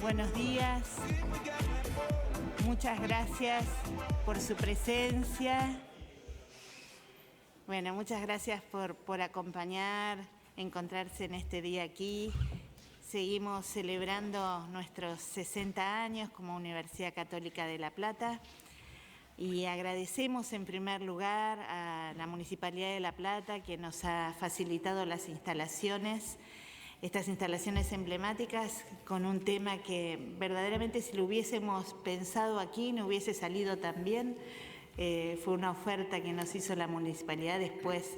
buenos días. Muchas gracias por su presencia. Bueno, muchas gracias por acompañar, encontrarse en este día aquí. Seguimos celebrando nuestros 60 años como Universidad Católica de La Plata y agradecemos en primer lugar a la Municipalidad de La Plata que nos ha facilitado las instalaciones, estas instalaciones emblemáticas con un tema que verdaderamente si lo hubiésemos pensado aquí no hubiese salido tan bien. Fue una oferta que nos hizo la Municipalidad después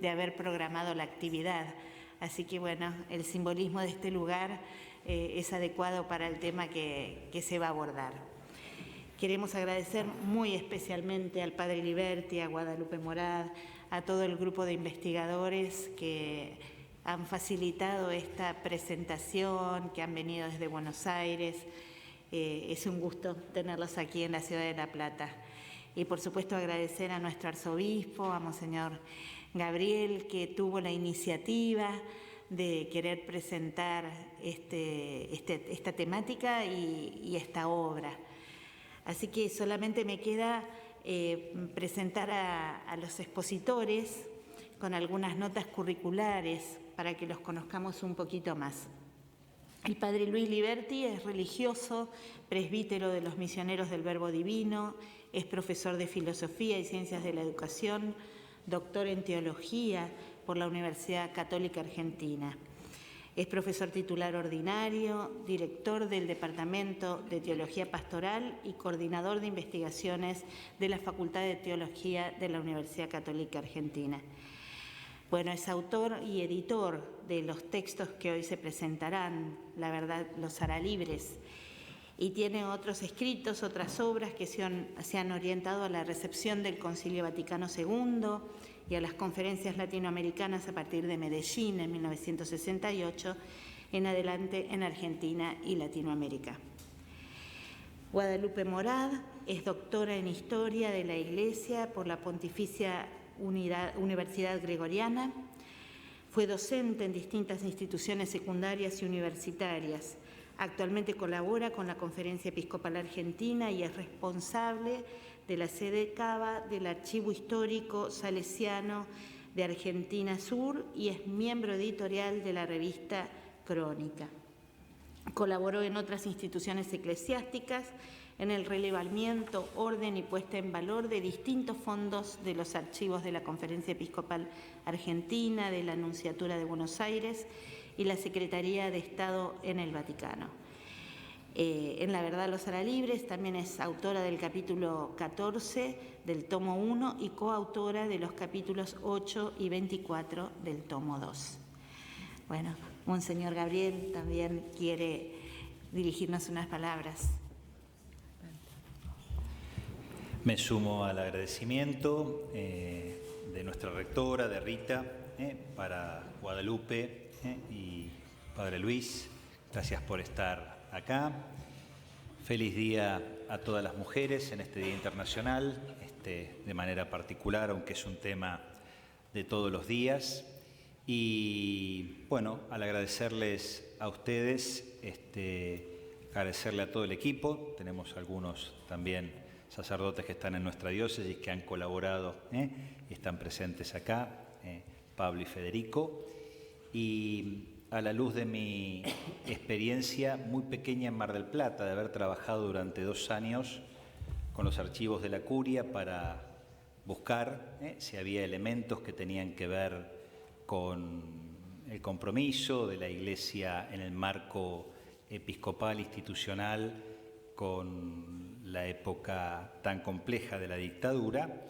de haber programado la actividad. Así que bueno, el simbolismo de este lugar es adecuado para el tema que se va a abordar. Queremos agradecer muy especialmente al Padre Liberti, a Guadalupe Morad, a todo el grupo de investigadores que han facilitado esta presentación, que han venido desde Buenos Aires. Es un gusto tenerlos aquí en la ciudad de La Plata. Y por supuesto agradecer a nuestro arzobispo, a Monseñor Gabriel, que tuvo la iniciativa de querer presentar esta temática y esta obra. Así que solamente me queda presentar a los expositores con algunas notas curriculares para que los conozcamos un poquito más. El Padre Luis Liberti es religioso, presbítero de los Misioneros del Verbo Divino, es profesor de Filosofía y Ciencias de la Educación, doctor en Teología por la Universidad Católica Argentina. Es profesor titular ordinario, director del Departamento de Teología Pastoral y coordinador de investigaciones de la Facultad de Teología de la Universidad Católica Argentina. Bueno, es autor y editor de los textos que hoy se presentarán, la verdad, los hará libres, y tiene otros escritos, otras obras que se han orientado a la recepción del Concilio Vaticano II y a las conferencias latinoamericanas a partir de Medellín en 1968, en adelante en Argentina y Latinoamérica. Guadalupe Morad es doctora en Historia de la Iglesia por la Pontificia Universidad Gregoriana, fue docente en distintas instituciones secundarias y universitarias. Actualmente colabora con la Conferencia Episcopal Argentina y es responsable de la sede Cava del Archivo Histórico Salesiano de Argentina Sur y es miembro editorial de la revista Crónica. Colaboró en otras instituciones eclesiásticas en el relevamiento, orden y puesta en valor de distintos fondos de los archivos de la Conferencia Episcopal Argentina, de la Nunciatura de Buenos Aires y la Secretaría de Estado en el Vaticano. En La Verdad los hará libres también es autora del capítulo 14 del tomo 1 y coautora de los capítulos 8 y 24 del tomo 2. Bueno, Monseñor Gabriel también quiere dirigirnos unas palabras. Me sumo al agradecimiento de nuestra rectora, de Rita, para Guadalupe y Padre Luis. Gracias por estar acá. Feliz día a todas las mujeres en este Día Internacional, de manera particular, aunque es un tema de todos los días. Y bueno, al agradecerles a ustedes, agradecerle a todo el equipo. Tenemos algunos también sacerdotes que están en nuestra diócesis que han colaborado y están presentes acá, Pablo y Federico. Y a la luz de mi experiencia muy pequeña en Mar del Plata, de haber trabajado durante 2 años con los archivos de la Curia para buscar si había elementos que tenían que ver con el compromiso de la Iglesia en el marco episcopal institucional con la época tan compleja de la dictadura,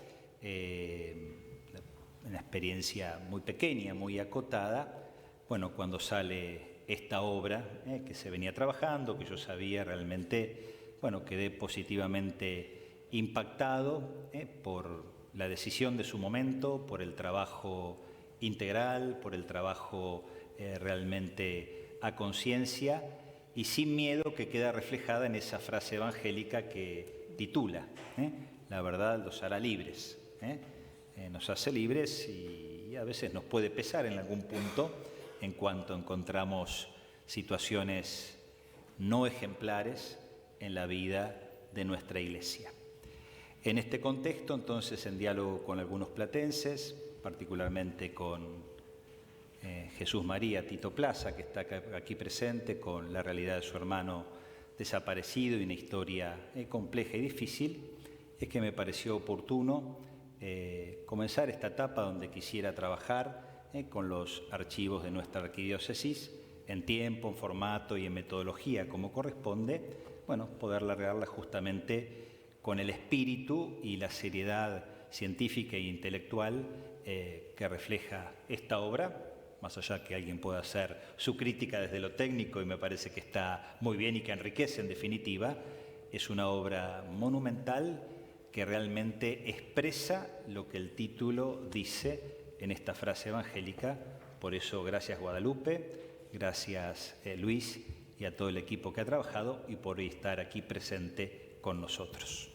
una experiencia muy pequeña, muy acotada. Bueno, cuando sale esta obra que se venía trabajando, que yo sabía realmente, bueno, quedé positivamente impactado por la decisión de su momento, por el trabajo integral, por el trabajo realmente a conciencia y sin miedo, que queda reflejada en esa frase evangélica que titula La verdad los hará libres. Nos hace libres y a veces nos puede pesar en algún punto en cuanto encontramos situaciones no ejemplares en la vida de nuestra Iglesia. En este contexto, entonces, en diálogo con algunos platenses, particularmente con Jesús María Tito Plaza, que está aquí presente, con la realidad de su hermano desaparecido y una historia compleja y difícil, es que me pareció oportuno comenzar esta etapa donde quisiera trabajar con los archivos de nuestra arquidiócesis en tiempo, en formato y en metodología como corresponde, bueno, poder largarla justamente con el espíritu y la seriedad científica e intelectual que refleja esta obra, más allá que alguien pueda hacer su crítica desde lo técnico, y me parece que está muy bien y que enriquece en definitiva. Es una obra monumental que realmente expresa lo que el título dice en esta frase evangélica. Por eso, gracias Guadalupe, gracias Luis y a todo el equipo que ha trabajado y por estar aquí presente con nosotros.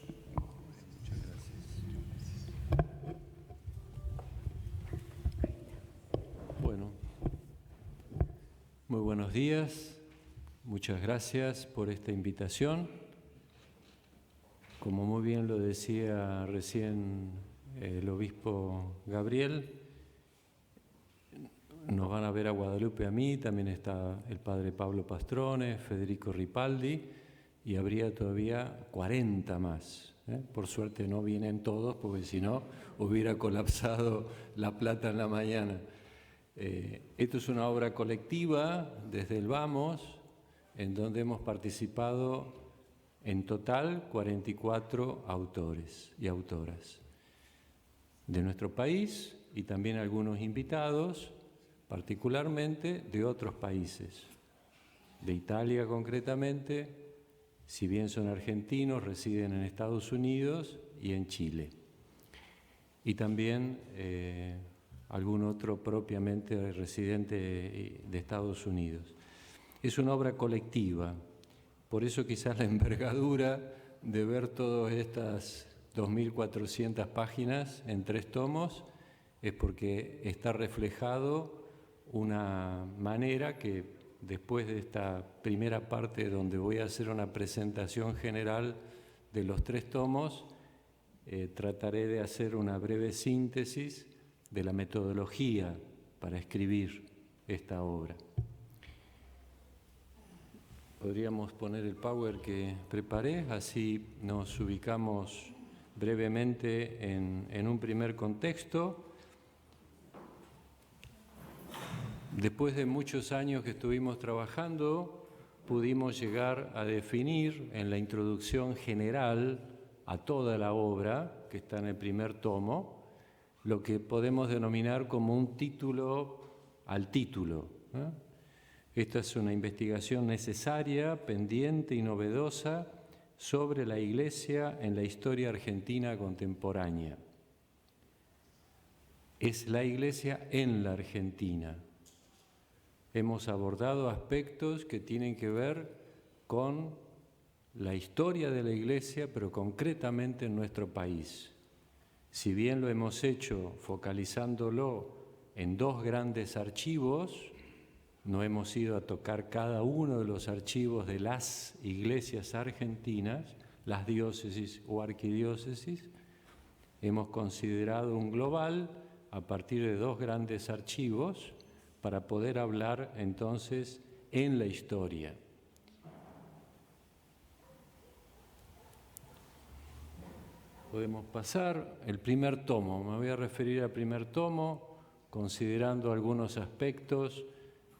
Bueno, muy buenos días, muchas gracias por esta invitación. Como muy bien lo decía recién el obispo Gabriel, nos van a ver a Guadalupe, a mí, también está el padre Pablo Pastrone, Federico Ripaldi, y habría todavía 40 más. Por suerte no vienen todos, porque si no hubiera colapsado La Plata en la mañana. Esto es una obra colectiva desde el Vamos, en donde hemos participado en total 44 autores y autoras de nuestro país y también algunos invitados, particularmente de otros países, de Italia concretamente, si bien son argentinos, residen en Estados Unidos y en Chile. Y también algún otro propiamente residente de Estados Unidos. Es una obra colectiva, por eso quizás la envergadura de ver todas estas 2.400 páginas en 3 tomos es porque está reflejado una manera que después de esta primera parte donde voy a hacer una presentación general de los 3 tomos, trataré de hacer una breve síntesis de la metodología para escribir esta obra. Podríamos poner el power que preparé, así nos ubicamos brevemente en un primer contexto. Después de muchos años que estuvimos trabajando, pudimos llegar a definir en la introducción general a toda la obra, que está en el primer tomo, lo que podemos denominar como un título al título. Esta es una investigación necesaria, pendiente y novedosa sobre la Iglesia en la historia argentina contemporánea. Es la Iglesia en la Argentina. Hemos abordado aspectos que tienen que ver con la historia de la Iglesia, pero concretamente en nuestro país. Si bien lo hemos hecho focalizándolo en 2 grandes archivos, no hemos ido a tocar cada uno de los archivos de las iglesias argentinas, las diócesis o arquidiócesis, hemos considerado un global a partir de 2 grandes archivos para poder hablar entonces en la historia. Podemos pasar el primer tomo. Me voy a referir al primer tomo, considerando algunos aspectos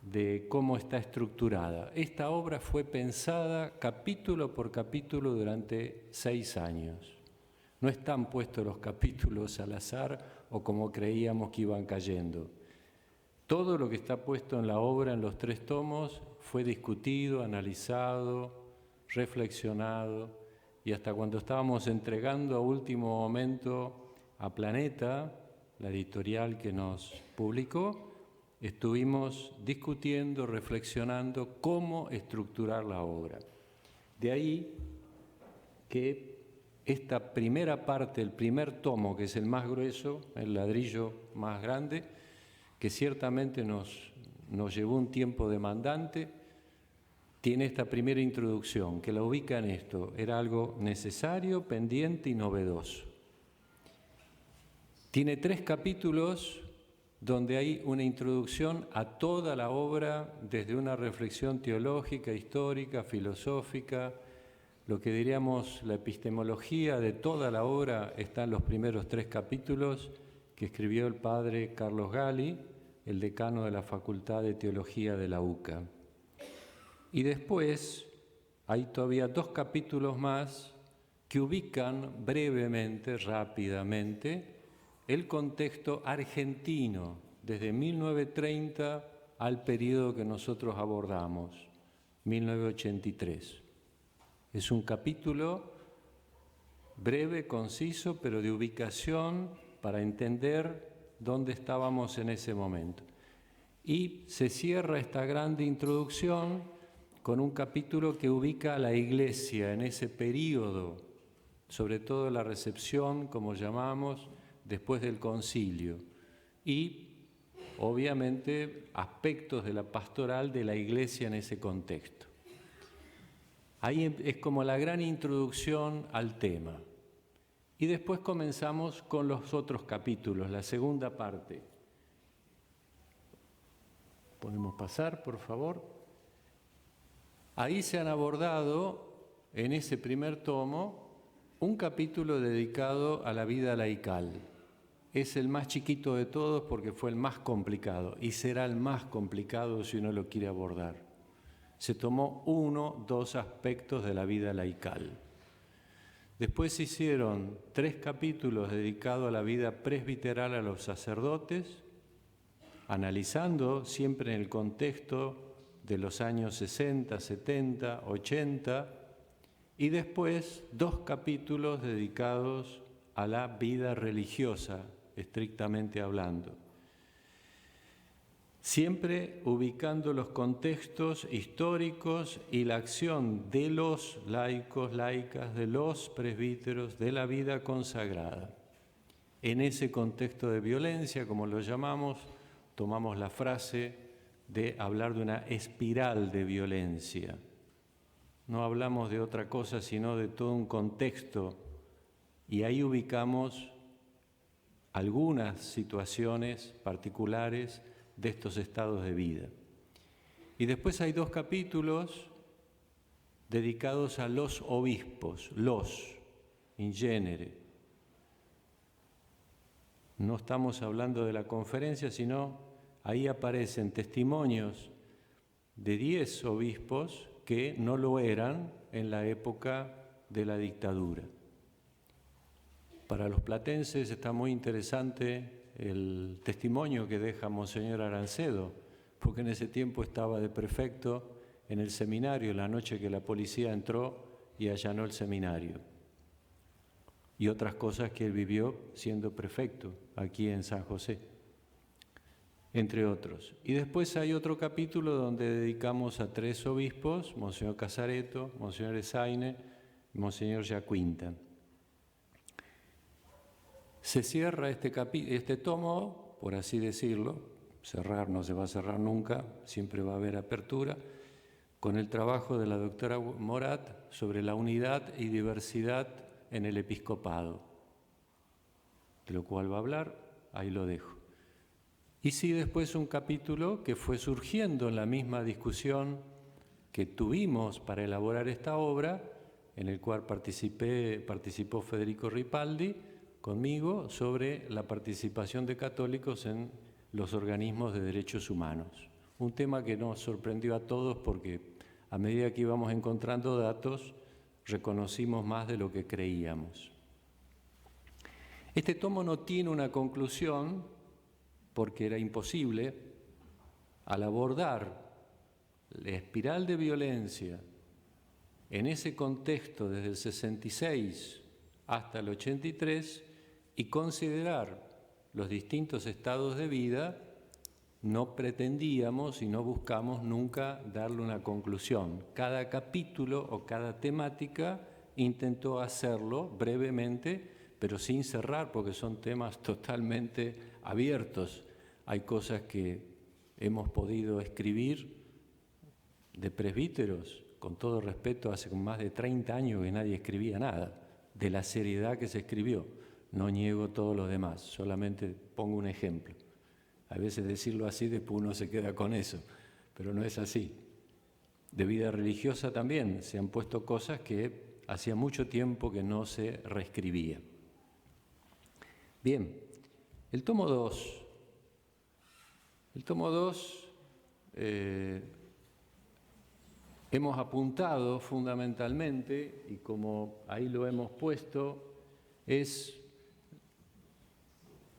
de cómo está estructurada. Esta obra fue pensada capítulo por capítulo durante 6 años. No están puestos los capítulos al azar o como creíamos que iban cayendo. Todo lo que está puesto en la obra, en los 3 tomos, fue discutido, analizado, reflexionado, y hasta cuando estábamos entregando a último momento a Planeta, la editorial que nos publicó, estuvimos discutiendo, reflexionando cómo estructurar la obra. De ahí que esta primera parte, el primer tomo, que es el más grueso, el ladrillo más grande, que ciertamente nos llevó un tiempo demandante, tiene esta primera introducción que la ubica en esto. Era algo necesario, pendiente y novedoso. Tiene 3 capítulos donde hay una introducción a toda la obra desde una reflexión teológica, histórica, filosófica. Lo que diríamos la epistemología de toda la obra está en los primeros 3 capítulos que escribió el padre Carlos Gali, el decano de la Facultad de Teología de la UCA. Y después hay todavía 2 capítulos más que ubican brevemente, rápidamente, el contexto argentino desde 1930 al periodo que nosotros abordamos, 1983. Es un capítulo breve, conciso, pero de ubicación para entender dónde estábamos en ese momento. Y se cierra esta grande introducción con un capítulo que ubica a la Iglesia en ese periodo, sobre todo la recepción, como llamamos, después del concilio, y obviamente aspectos de la pastoral de la Iglesia en ese contexto. Ahí es como la gran introducción al tema. Y después comenzamos con los otros capítulos, la segunda parte. ¿Podemos pasar, por favor? Ahí se han abordado, en ese primer tomo, un capítulo dedicado a la vida laical. Es el más chiquito de todos porque fue el más complicado y será el más complicado si uno lo quiere abordar. Se tomó 2 aspectos de la vida laical. Después se hicieron 3 capítulos dedicados a la vida presbiteral a los sacerdotes, analizando siempre en el contexto de los años 60, 70, 80, y después 2 capítulos dedicados a la vida religiosa, estrictamente hablando. Siempre ubicando los contextos históricos y la acción de los laicos, laicas, de los presbíteros, de la vida consagrada. En ese contexto de violencia, como lo llamamos, tomamos la frase de hablar de una espiral de violencia. No hablamos de otra cosa, sino de todo un contexto, y ahí ubicamos algunas situaciones particulares de estos estados de vida. Y después hay 2 capítulos dedicados a los obispos, los, in genere. No estamos hablando de la conferencia, sino ahí aparecen testimonios de 10 obispos que no lo eran en la época de la dictadura. Para los platenses está muy interesante el testimonio que deja Monseñor Arancedo, porque en ese tiempo estaba de prefecto en el seminario la noche que la policía entró y allanó el seminario. Y otras cosas que él vivió siendo prefecto aquí en San José, entre otros. Y después hay otro capítulo donde dedicamos a 3 obispos, Monseñor Casareto, Monseñor Esaine y Monseñor Jaquinta. Se cierra este tomo, por así decirlo, cerrar no se va a cerrar nunca, siempre va a haber apertura, con el trabajo de la doctora Morat sobre la unidad y diversidad en el episcopado, de lo cual va a hablar, ahí lo dejo. Y sí, después un capítulo que fue surgiendo en la misma discusión que tuvimos para elaborar esta obra, en el cual participó Federico Ripaldi conmigo, sobre la participación de católicos en los organismos de derechos humanos. Un tema que nos sorprendió a todos porque a medida que íbamos encontrando datos, reconocimos más de lo que creíamos. Este tomo no tiene una conclusión porque era imposible. Al abordar la espiral de violencia en ese contexto desde el 66 hasta el 83 y considerar los distintos estados de vida, no pretendíamos y no buscamos nunca darle una conclusión. Cada capítulo o cada temática intentó hacerlo brevemente, pero sin cerrar, porque son temas totalmente abiertos. Hay cosas que hemos podido escribir de presbíteros, con todo respeto, hace más de 30 años que nadie escribía nada, de la seriedad que se escribió. No niego todo lo demás, solamente pongo un ejemplo. A veces decirlo así, después uno se queda con eso, pero no es así. De vida religiosa también se han puesto cosas que hacía mucho tiempo que no se reescribía. Bien, el tomo 2. El tomo 2 hemos apuntado fundamentalmente, y como ahí lo hemos puesto, es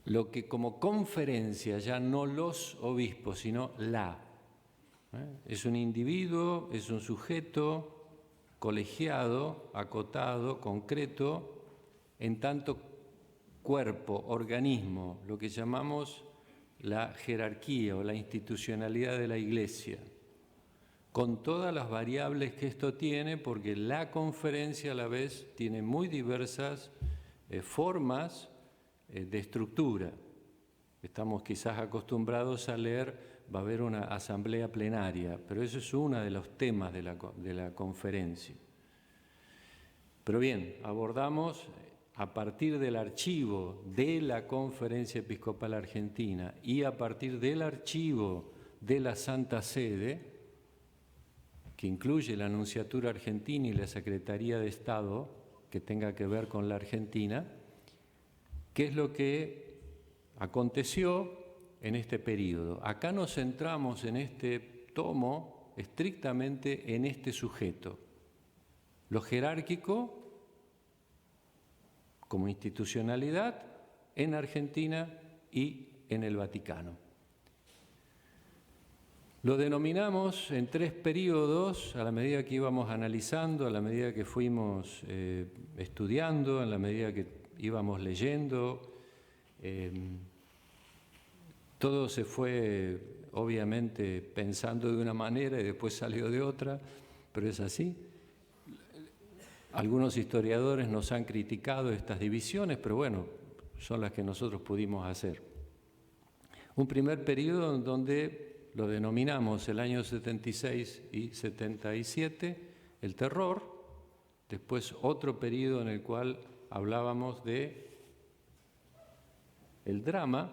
lo que como conferencia, ya no los obispos, sino es un individuo, es un sujeto colegiado, acotado, concreto, en tanto cuerpo, organismo, lo que llamamos la jerarquía o la institucionalidad de la Iglesia, con todas las variables que esto tiene, porque la conferencia a la vez tiene muy diversas formas de estructura. Estamos quizás acostumbrados a leer, va a haber una asamblea plenaria, pero eso es uno de los temas de la conferencia. Pero bien, abordamos a partir del archivo de la Conferencia Episcopal Argentina y a partir del archivo de la Santa Sede, que incluye la Nunciatura Argentina y la Secretaría de Estado, que tenga que ver con la Argentina, qué es lo que aconteció en este período. Acá nos centramos en este tomo estrictamente en este sujeto, lo jerárquico como institucionalidad en Argentina y en el Vaticano. Lo denominamos en 3 períodos, a la medida que íbamos analizando, a la medida que fuimos estudiando, a la medida que íbamos leyendo. Todo se fue, obviamente, pensando de una manera y después salió de otra, pero es así. Algunos historiadores nos han criticado estas divisiones, pero bueno, son las que nosotros pudimos hacer. Un primer periodo en donde lo denominamos el año 76 y 77, el terror. Después otro periodo en el cual hablábamos de el drama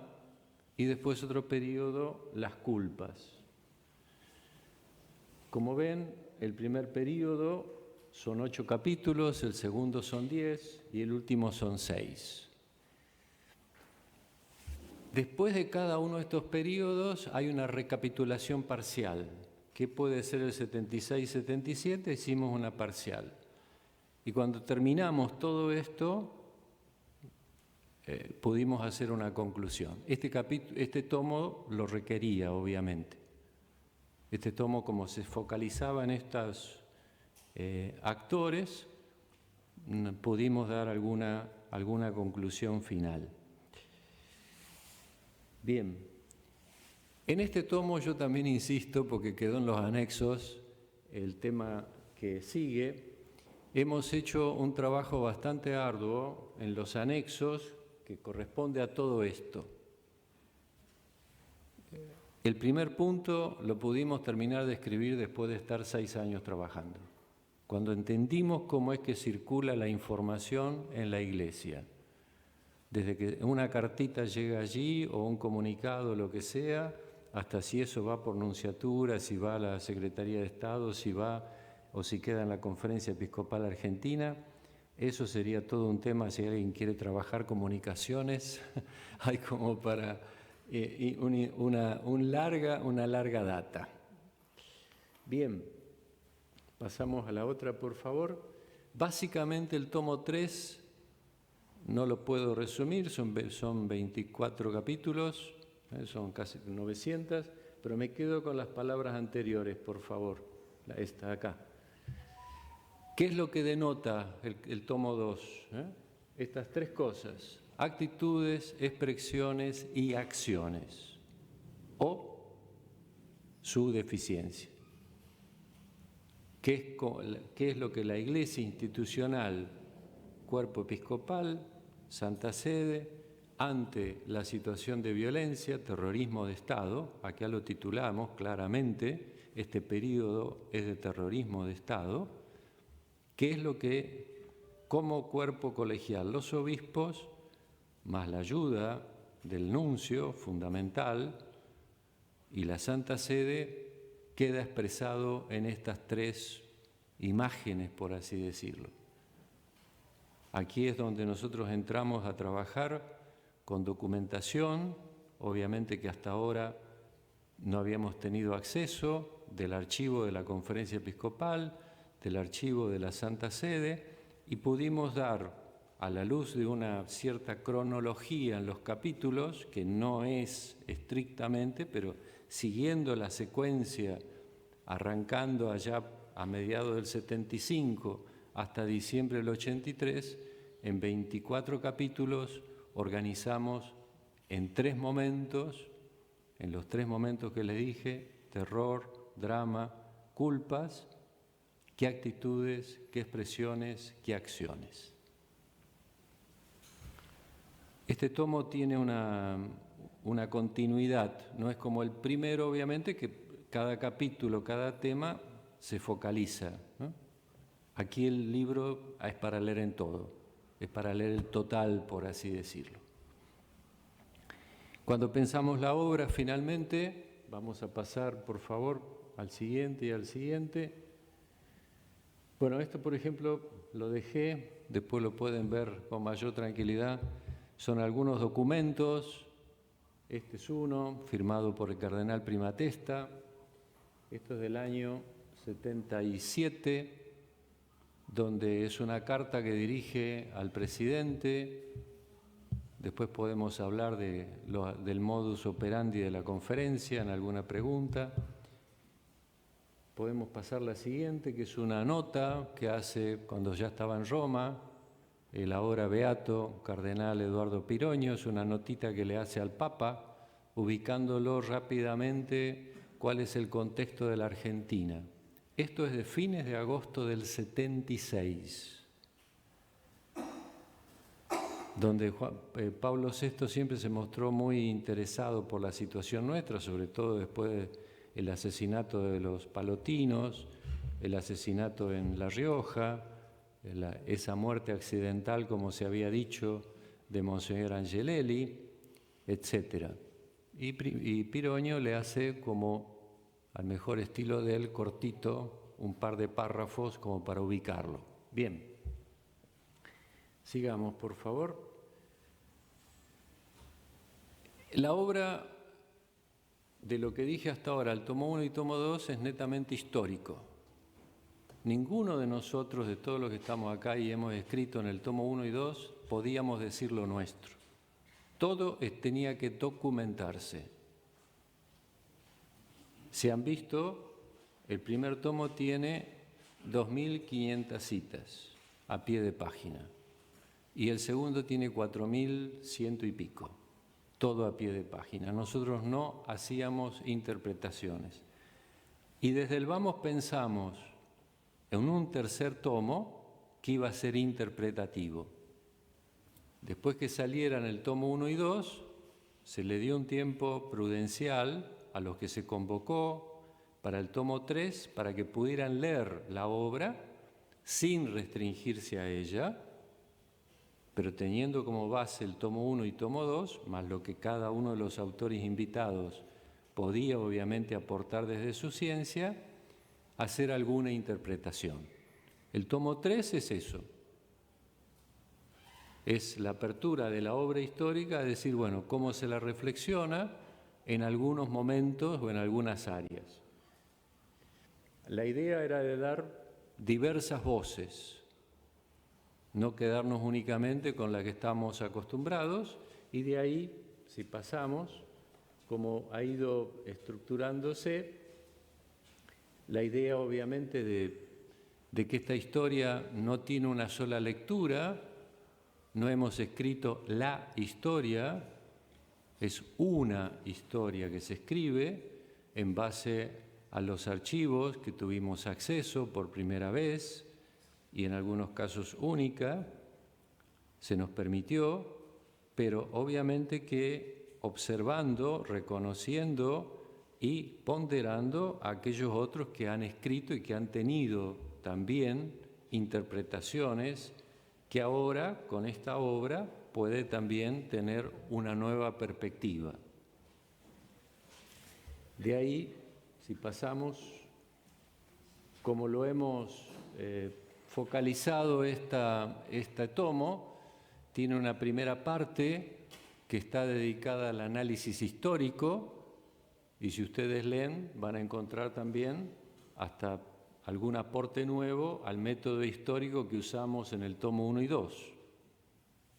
y después otro periodo, las culpas. Como ven, el primer periodo son 8 capítulos, el segundo son 10 y el último son 6. Después de cada uno de estos periodos hay una recapitulación parcial. ¿Qué puede ser el 76-77? Hicimos una parcial. Y cuando terminamos todo esto, pudimos hacer una conclusión. Este tomo lo requería, obviamente. Este tomo, como se focalizaba en estos actores, pudimos dar alguna conclusión final. Bien, en este tomo yo también insisto, porque quedó en los anexos el tema que sigue, hemos hecho un trabajo bastante arduo en los anexos que corresponde a todo esto. El primer punto lo pudimos terminar de escribir después de estar 6 años trabajando, cuando entendimos cómo es que circula la información en la Iglesia. Desde que una cartita llega allí o un comunicado, lo que sea, hasta si eso va por nunciatura, si va a la Secretaría de Estado, si va o si queda en la Conferencia Episcopal Argentina. Eso sería todo un tema. Si alguien quiere trabajar comunicaciones, hay como para una larga data. Bien, pasamos a la otra, por favor. Básicamente el tomo 3, no lo puedo resumir, son 24 capítulos, son casi 900, pero me quedo con las palabras anteriores, por favor, esta acá. ¿Qué es lo que denota el tomo 2? Estas 3 cosas: actitudes, expresiones y acciones, o su deficiencia. ¿Qué es lo que la Iglesia institucional, cuerpo episcopal, Santa Sede, ante la situación de violencia, terrorismo de Estado, acá lo titulamos claramente, este periodo es de terrorismo de Estado, que es lo que, como cuerpo colegial, los obispos, más la ayuda del nuncio fundamental y la Santa Sede, queda expresado en estas tres imágenes, por así decirlo. Aquí es donde nosotros entramos a trabajar con documentación, obviamente que hasta ahora no habíamos tenido acceso del archivo de la Conferencia Episcopal, del archivo de la Santa Sede, y pudimos dar, a la luz de una cierta cronología en los capítulos, que no es estrictamente, pero siguiendo la secuencia, arrancando allá a mediados del 75 hasta diciembre del 83, en 24 capítulos organizamos en 3 momentos, en los 3 momentos que les dije, terror, drama, culpas, qué actitudes, qué expresiones, qué acciones. Este tomo tiene una continuidad, no es como el primero, obviamente, que cada capítulo, cada tema se focaliza, ¿no? Aquí el libro es para leer en todo, es para leer el total, por así decirlo. Cuando pensamos la obra, finalmente, vamos a pasar, por favor, al siguiente y al siguiente. Bueno, esto, por ejemplo, lo dejé, después lo pueden ver con mayor tranquilidad. Son algunos documentos. Este es uno, firmado por el cardenal Primatesta. Esto es del año 77, donde es una carta que dirige al presidente. Después podemos hablar del modus operandi de la conferencia en alguna pregunta. Podemos pasar la siguiente, que es una nota que hace cuando ya estaba en Roma, el ahora beato cardenal Eduardo Piroño. Es una notita que le hace al Papa, ubicándolo rápidamente cuál es el contexto de la Argentina. Esto es de fines de agosto del 76, donde Pablo VI siempre se mostró muy interesado por la situación nuestra, sobre todo después del asesinato de los palotinos, el asesinato en La Rioja, esa muerte accidental, como se había dicho, de Monseñor Angelelli, etc. Y Piroño le hace, como al mejor estilo de él, cortito, un par de párrafos como para ubicarlo. Bien. Sigamos, por favor. La obra, de lo que dije hasta ahora, el tomo 1 y tomo 2, es netamente histórico. Ninguno de nosotros, de todos los que estamos acá y hemos escrito en el tomo 1 y 2, podíamos decir lo nuestro. Todo tenía que documentarse. Si han visto, el primer tomo tiene 2.500 citas a pie de página. Y el segundo tiene 4.100 y pico, todo a pie de página. Nosotros no hacíamos interpretaciones. Y desde el vamos pensamos en un tercer tomo que iba a ser interpretativo. Después que salieran el tomo 1 y 2, se le dio un tiempo prudencial a los que se convocó para el tomo 3, para que pudieran leer la obra sin restringirse a ella, pero teniendo como base el tomo 1 y tomo 2, más lo que cada uno de los autores invitados podía obviamente aportar desde su ciencia, hacer alguna interpretación. El tomo 3 es eso, es la apertura de la obra histórica, es decir, bueno, cómo se la reflexiona en algunos momentos o en algunas áreas. La idea era de dar diversas voces, no quedarnos únicamente con la que estamos acostumbrados, y de ahí, si pasamos, como ha ido estructurándose, la idea obviamente de que esta historia no tiene una sola lectura, no hemos escrito la historia, es una historia que se escribe en base a los archivos que tuvimos acceso por primera vez, y en algunos casos única, se nos permitió, pero obviamente que observando, reconociendo y ponderando a aquellos otros que han escrito y que han tenido también interpretaciones que ahora, con esta obra, puede también tener una nueva perspectiva. De ahí, si pasamos, como lo hemos focalizado este tomo, tiene una primera parte que está dedicada al análisis histórico, y si ustedes leen van a encontrar también hasta algún aporte nuevo al método histórico que usamos en el tomo 1 y 2.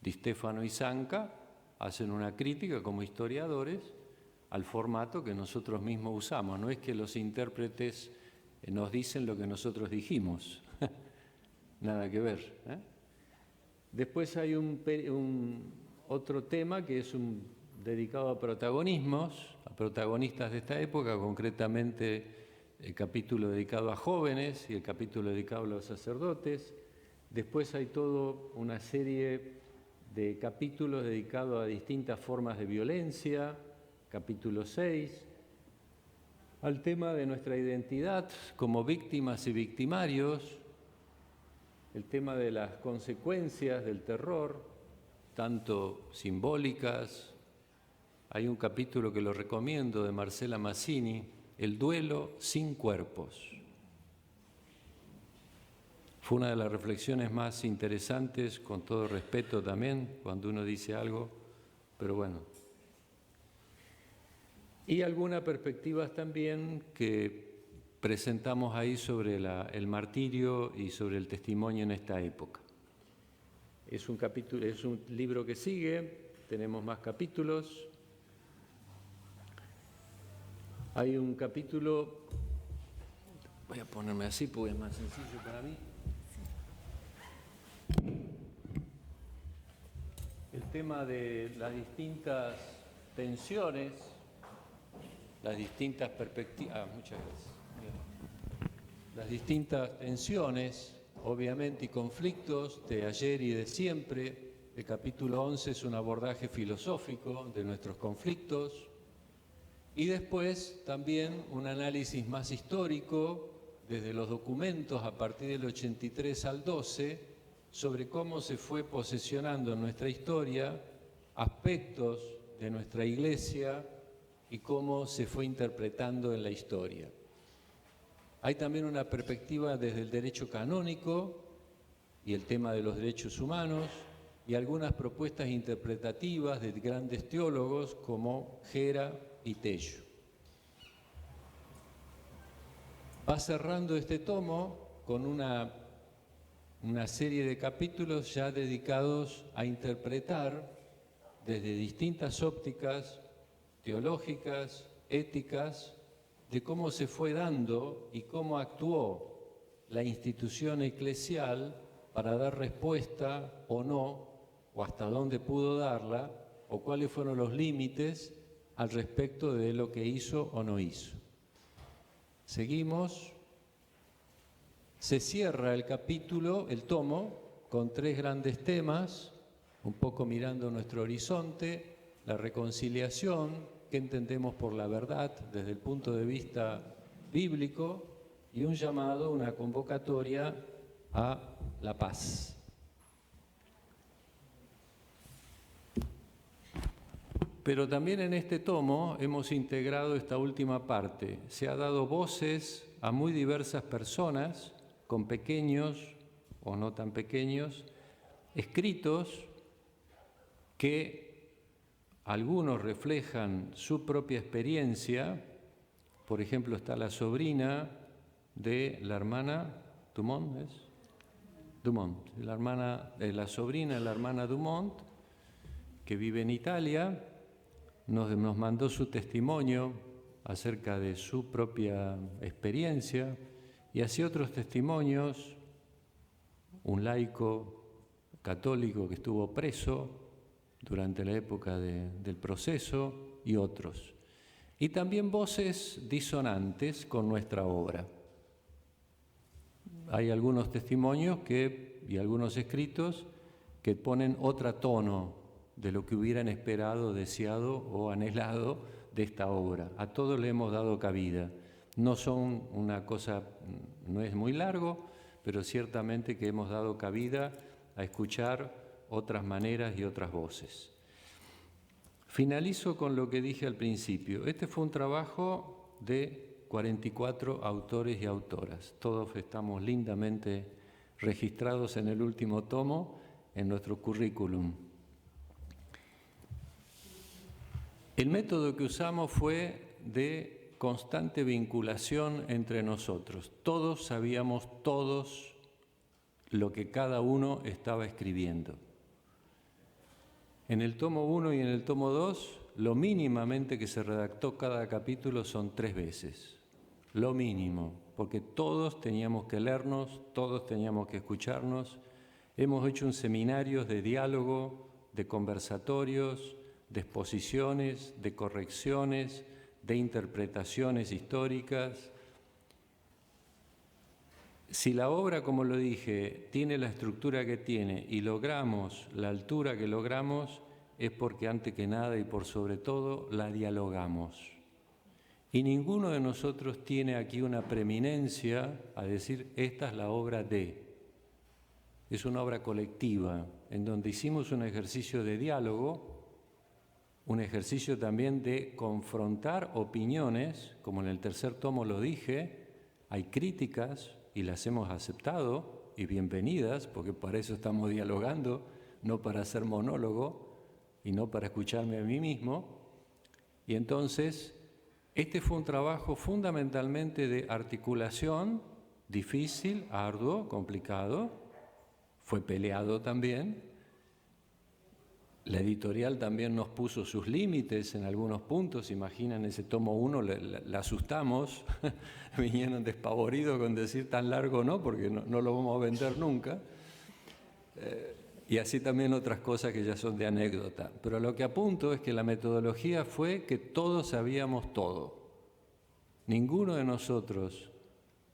Di Stefano y Zanca hacen una crítica como historiadores al formato que nosotros mismos usamos. No es que los intérpretes nos dicen lo que nosotros dijimos, nada que ver. Después hay otro tema que es dedicado a protagonismos, a protagonistas de esta época, concretamente el capítulo dedicado a jóvenes y el capítulo dedicado a los sacerdotes. Después hay toda una serie de capítulos dedicados a distintas formas de violencia, capítulo 6, al tema de nuestra identidad como víctimas y victimarios, el tema de las consecuencias del terror, tanto simbólicas. Hay un capítulo que lo recomiendo de Marcela Mazzini, El duelo sin cuerpos. Fue una de las reflexiones más interesantes, con todo respeto también, cuando uno dice algo, pero bueno. Y algunas perspectivas también que presentamos ahí sobre el martirio y sobre el testimonio en esta época. Es un libro que sigue, tenemos más capítulos. Hay un capítulo, voy a ponerme así porque es más sencillo para mí. El tema de las distintas tensiones, las distintas perspectivas, muchas gracias. Las distintas tensiones, obviamente, y conflictos de ayer y de siempre. El capítulo 11 es un abordaje filosófico de nuestros conflictos. Y después también un análisis más histórico desde los documentos a partir del 83 al 12 sobre cómo se fue posesionando en nuestra historia aspectos de nuestra Iglesia y cómo se fue interpretando en la historia. Hay también una perspectiva desde el derecho canónico y el tema de los derechos humanos y algunas propuestas interpretativas de grandes teólogos como Gera y Tello. Va cerrando este tomo con una serie de capítulos ya dedicados a interpretar desde distintas ópticas teológicas, éticas, de cómo se fue dando y cómo actuó la institución eclesial para dar respuesta o no, o hasta dónde pudo darla, o cuáles fueron los límites al respecto de lo que hizo o no hizo. Seguimos. Se cierra el capítulo, el tomo, con 3 grandes temas, un poco mirando nuestro horizonte: la reconciliación, qué entendemos por la verdad desde el punto de vista bíblico, y un llamado, una convocatoria a la paz. Pero también en este tomo hemos integrado esta última parte. Se ha dado voces a muy diversas personas, con pequeños o no tan pequeños, escritos que algunos reflejan su propia experiencia. Por ejemplo, está la sobrina de la hermana Dumont, la sobrina de la hermana Dumont, que vive en Italia. Nos mandó su testimonio acerca de su propia experiencia, y así otros testimonios, un laico católico que estuvo preso durante la época del proceso, y otros. Y también voces disonantes con nuestra obra. Hay algunos testimonios y algunos escritos que ponen otro tono de lo que hubieran esperado, deseado o anhelado de esta obra. A todos le hemos dado cabida. No son una cosa, no es muy largo, pero ciertamente que hemos dado cabida a escuchar otras maneras y otras voces. Finalizo con lo que dije al principio. Este fue un trabajo de 44 autores y autoras. Todos estamos lindamente registrados en el último tomo, en nuestro currículum. El método que usamos fue de constante vinculación entre nosotros. Todos sabíamos lo que cada uno estaba escribiendo. En el tomo 1 y en el tomo 2, lo mínimamente que se redactó cada capítulo son 3 veces. Lo mínimo, porque todos teníamos que leernos, todos teníamos que escucharnos. Hemos hecho un seminario de diálogo, de conversatorios, de exposiciones, de correcciones, de interpretaciones históricas. Si la obra, como lo dije, tiene la estructura que tiene y logramos la altura que logramos, es porque antes que nada y por sobre todo la dialogamos. Y ninguno de nosotros tiene aquí una preeminencia a decir, esta es la obra de. Es una obra colectiva, en donde hicimos un ejercicio de diálogo, un ejercicio también de confrontar opiniones, como en el tercer tomo lo dije, hay críticas, y las hemos aceptado, y bienvenidas, porque para eso estamos dialogando, no para hacer monólogo, y no para escucharme a mí mismo. Y entonces, este fue un trabajo fundamentalmente de articulación, difícil, arduo, complicado, fue peleado también. La editorial también nos puso sus límites en algunos puntos. Imaginan ese tomo 1, la asustamos, vinieron despavoridos con decir tan largo no, porque no lo vamos a vender nunca. Y así también otras cosas que ya son de anécdota. Pero lo que apunto es que la metodología fue que todos sabíamos todo. Ninguno de nosotros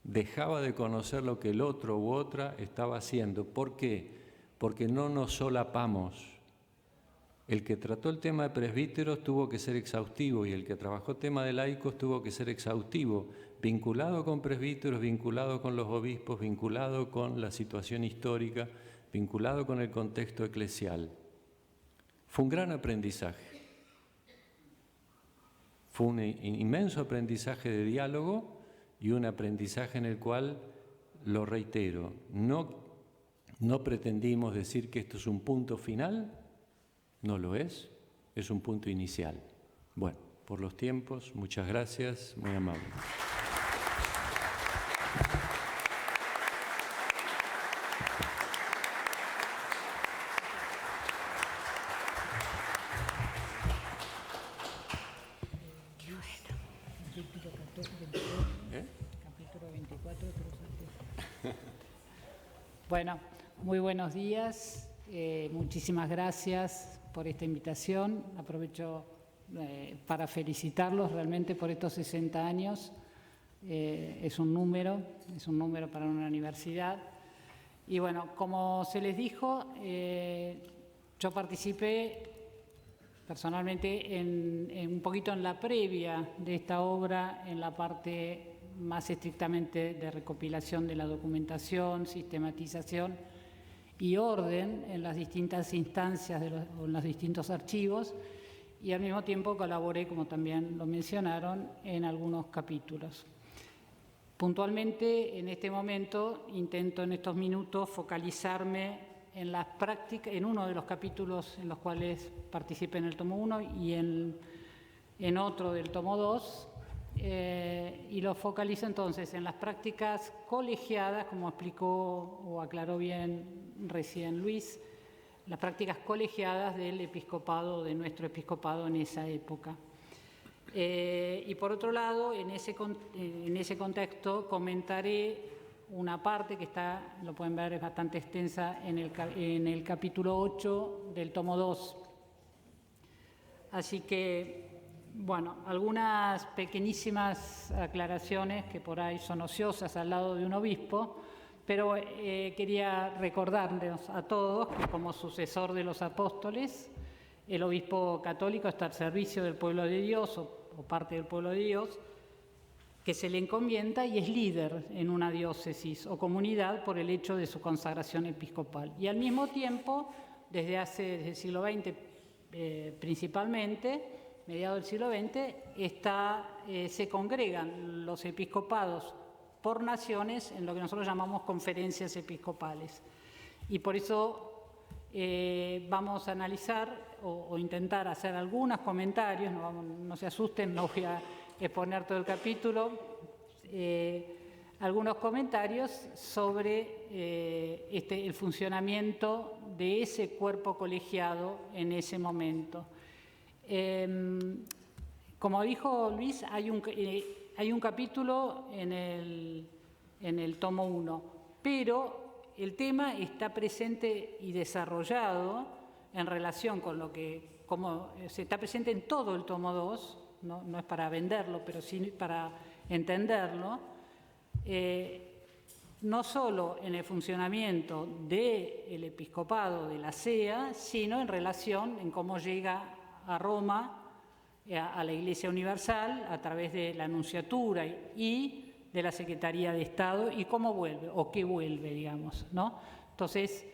dejaba de conocer lo que el otro u otra estaba haciendo. ¿Por qué? Porque no nos solapamos. El que trató el tema de presbíteros tuvo que ser exhaustivo y el que trabajó el tema de laicos tuvo que ser exhaustivo, vinculado con presbíteros, vinculado con los obispos, vinculado con la situación histórica, vinculado con el contexto eclesial. Fue un gran aprendizaje. Fue un inmenso aprendizaje de diálogo y un aprendizaje en el cual, lo reitero, no pretendimos decir que esto es un punto final. No lo es un punto inicial. Bueno, por los tiempos, muchas gracias, muy amable. Capítulo 24. Bueno, muy buenos días. Muchísimas gracias por esta invitación. Aprovecho para felicitarlos realmente por estos 60 años. Es un número para una universidad. Y bueno, como se les dijo, yo participé personalmente en un poquito en la previa de esta obra, en la parte más estrictamente de recopilación de la documentación, sistematización y orden en las distintas instancias en los distintos archivos, y al mismo tiempo colaboré, como también lo mencionaron, en algunos capítulos. Puntualmente, en este momento, intento en estos minutos focalizarme en las prácticas, en uno de los capítulos en los cuales participé en el tomo 1 y en otro del tomo 2, y lo focalizo entonces en las prácticas colegiadas, como explicó o aclaró bien recién Luis, las prácticas colegiadas del episcopado, de nuestro episcopado en esa época. Y por otro lado, en ese contexto comentaré una parte que está, lo pueden ver, es bastante extensa en el capítulo 8 del tomo 2. Así que, bueno, algunas pequeñísimas aclaraciones que por ahí son ociosas al lado de un obispo, pero quería recordarles a todos que como sucesor de los apóstoles, el obispo católico está al servicio del pueblo de Dios, o parte del pueblo de Dios, que se le encomienda y es líder en una diócesis o comunidad por el hecho de su consagración episcopal. Y al mismo tiempo, desde el siglo XX principalmente, mediados del siglo XX, se congregan los episcopados por naciones en lo que nosotros llamamos conferencias episcopales. Y por eso vamos a analizar o intentar hacer algunos comentarios, no se asusten, no voy a exponer todo el capítulo, algunos comentarios sobre el funcionamiento de ese cuerpo colegiado en ese momento. Como dijo Luis, hay un capítulo en el tomo 1, pero el tema está presente y desarrollado en relación con como se está presente en todo el tomo 2, no es para venderlo, pero sí para entenderlo, no solo en el funcionamiento del episcopado de la SEA, sino en relación en cómo llega a Roma, a la Iglesia Universal, a través de la Nunciatura y de la Secretaría de Estado, y cómo vuelve, o qué vuelve, digamos, ¿no? Entonces,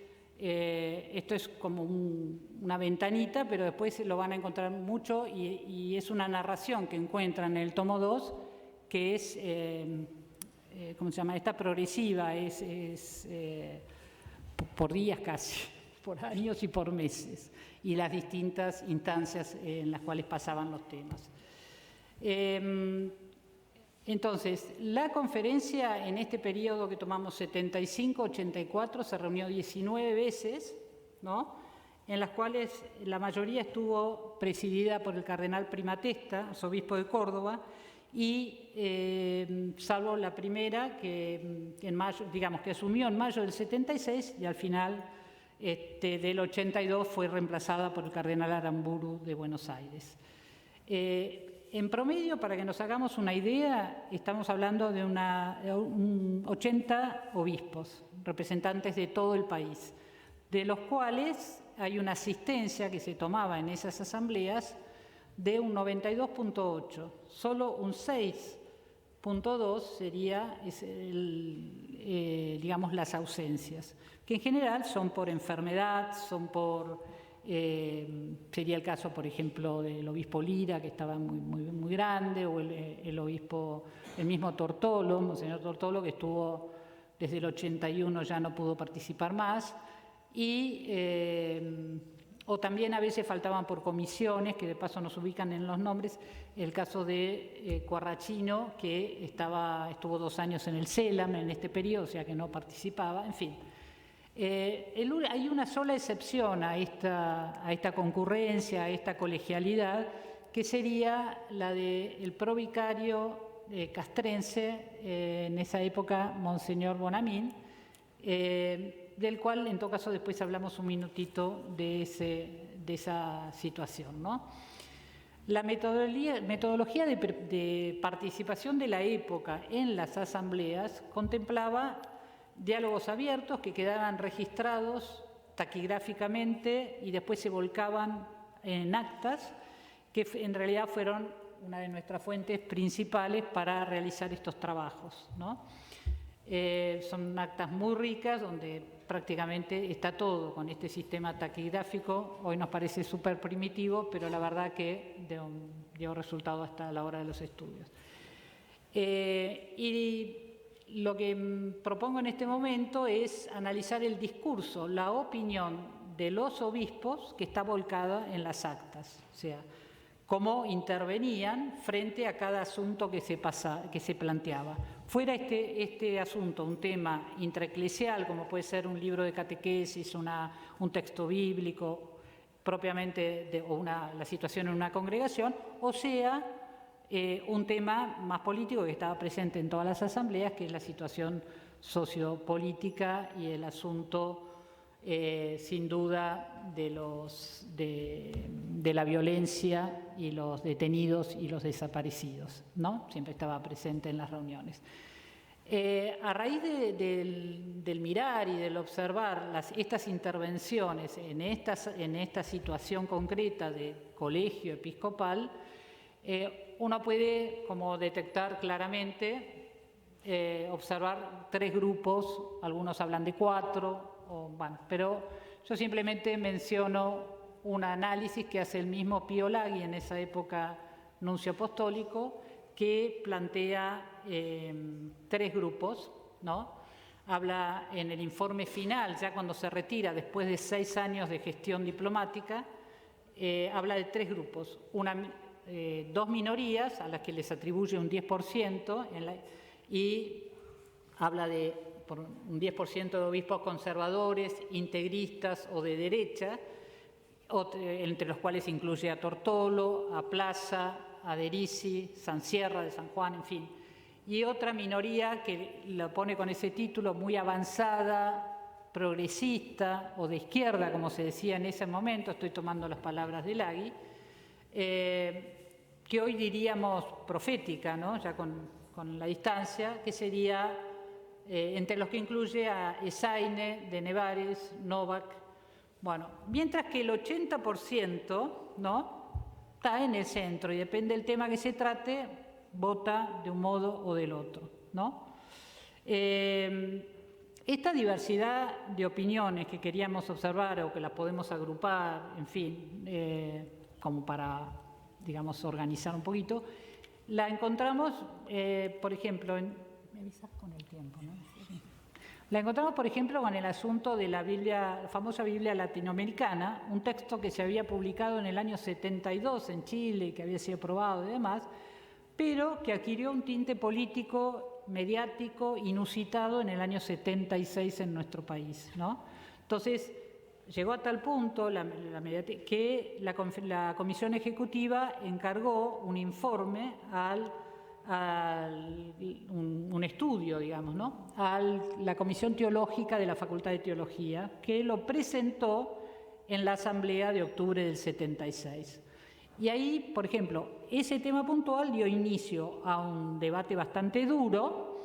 esto es como una ventanita, pero después lo van a encontrar mucho, y es una narración que encuentran en el tomo 2, que es, ¿cómo se llama? Esta progresiva, es por días casi, por años y por meses, y las distintas instancias en las cuales pasaban los temas. Entonces, la conferencia en este periodo que tomamos 75-84 se reunió 19 veces, ¿no? En las cuales la mayoría estuvo presidida por el cardenal Primatesta, arzobispo de Córdoba, y salvo la primera que en mayo, digamos, que asumió en mayo del 76 y al final del 82 fue reemplazada por el cardenal Aramburu de Buenos Aires. En promedio, para que nos hagamos una idea, estamos hablando de 80 obispos, representantes de todo el país, de los cuales hay una asistencia que se tomaba en esas asambleas de un 92.8, solo un 6.2 sería digamos, las ausencias, que en general son por enfermedad, son por... sería el caso, por ejemplo, del obispo Lira, que estaba muy grande, o el mismo Tortolo, Monseñor Tortolo, que estuvo desde el 81, ya no pudo participar más, o también a veces faltaban por comisiones, que de paso nos ubican en los nombres, el caso de Cuarrachino, que estuvo 2 años en el CELAM en este periodo, o sea que no participaba, en fin. Hay una sola excepción a esta concurrencia, a esta colegialidad, que sería la del provicario castrense, en esa época, Monseñor Bonamín, del cual en todo caso después hablamos un minutito de esa situación, ¿no? La metodología de participación de la época en las asambleas contemplaba diálogos abiertos que quedaban registrados taquigráficamente y después se volcaban en actas, que en realidad fueron una de nuestras fuentes principales para realizar estos trabajos, ¿no? Son actas muy ricas donde prácticamente está todo con este sistema taquigráfico. Hoy nos parece súper primitivo, pero la verdad que dio resultado hasta la hora de los estudios. Y lo que propongo en este momento es analizar el discurso, la opinión de los obispos que está volcada en las actas, o sea, cómo intervenían frente a cada asunto que se planteaba. Fuera este asunto un tema intraeclesial, como puede ser un libro de catequesis, un texto bíblico, propiamente, la situación en una congregación, o sea, un tema más político que estaba presente en todas las asambleas, que es la situación sociopolítica y el asunto, sin duda, de la violencia y los detenidos y los desaparecidos, ¿no? Siempre estaba presente en las reuniones. A raíz del mirar y del observar estas intervenciones en esta situación concreta de colegio episcopal, uno puede como detectar claramente, observar 3 grupos, algunos hablan de 4, pero yo simplemente menciono un análisis que hace el mismo Pío Laghi, en esa época nuncio apostólico, que plantea 3 grupos, ¿no? Habla en el informe final, ya cuando se retira, después de 6 años de gestión diplomática, habla de 3 grupos. 2 minorías a las que les atribuye un 10% y habla de por un 10% de obispos conservadores, integristas o de derecha, entre los cuales incluye a Tortolo, a Plaza, a Derisi, San Sierra de San Juan, en fin. Y otra minoría que la pone con ese título, muy avanzada, progresista o de izquierda, como se decía en ese momento, estoy tomando las palabras de Laghi, que hoy diríamos profética, ¿no? Ya con la distancia, que sería entre los que incluye a Esaine, de Nevares, Novak. Bueno, mientras que el 80%, ¿no?, está en el centro y depende del tema que se trate, vota de un modo o del otro, ¿no? Esta diversidad de opiniones que queríamos observar o que las podemos agrupar, en fin, como para, digamos, organizar un poquito, la encontramos, por ejemplo, me avisas con el tiempo, ¿no? La encontramos, por ejemplo, con el asunto de la Biblia, la famosa Biblia latinoamericana, un texto que se había publicado en el año 72 en Chile, que había sido aprobado y demás, pero que adquirió un tinte político, mediático, inusitado en el año 76 en nuestro país, ¿no? Entonces, llegó a tal punto que la Comisión Ejecutiva encargó un informe un estudio, digamos, ¿no?, a la Comisión Teológica de la Facultad de Teología, que lo presentó en la Asamblea de octubre del 76. Y ahí, por ejemplo, ese tema puntual dio inicio a un debate bastante duro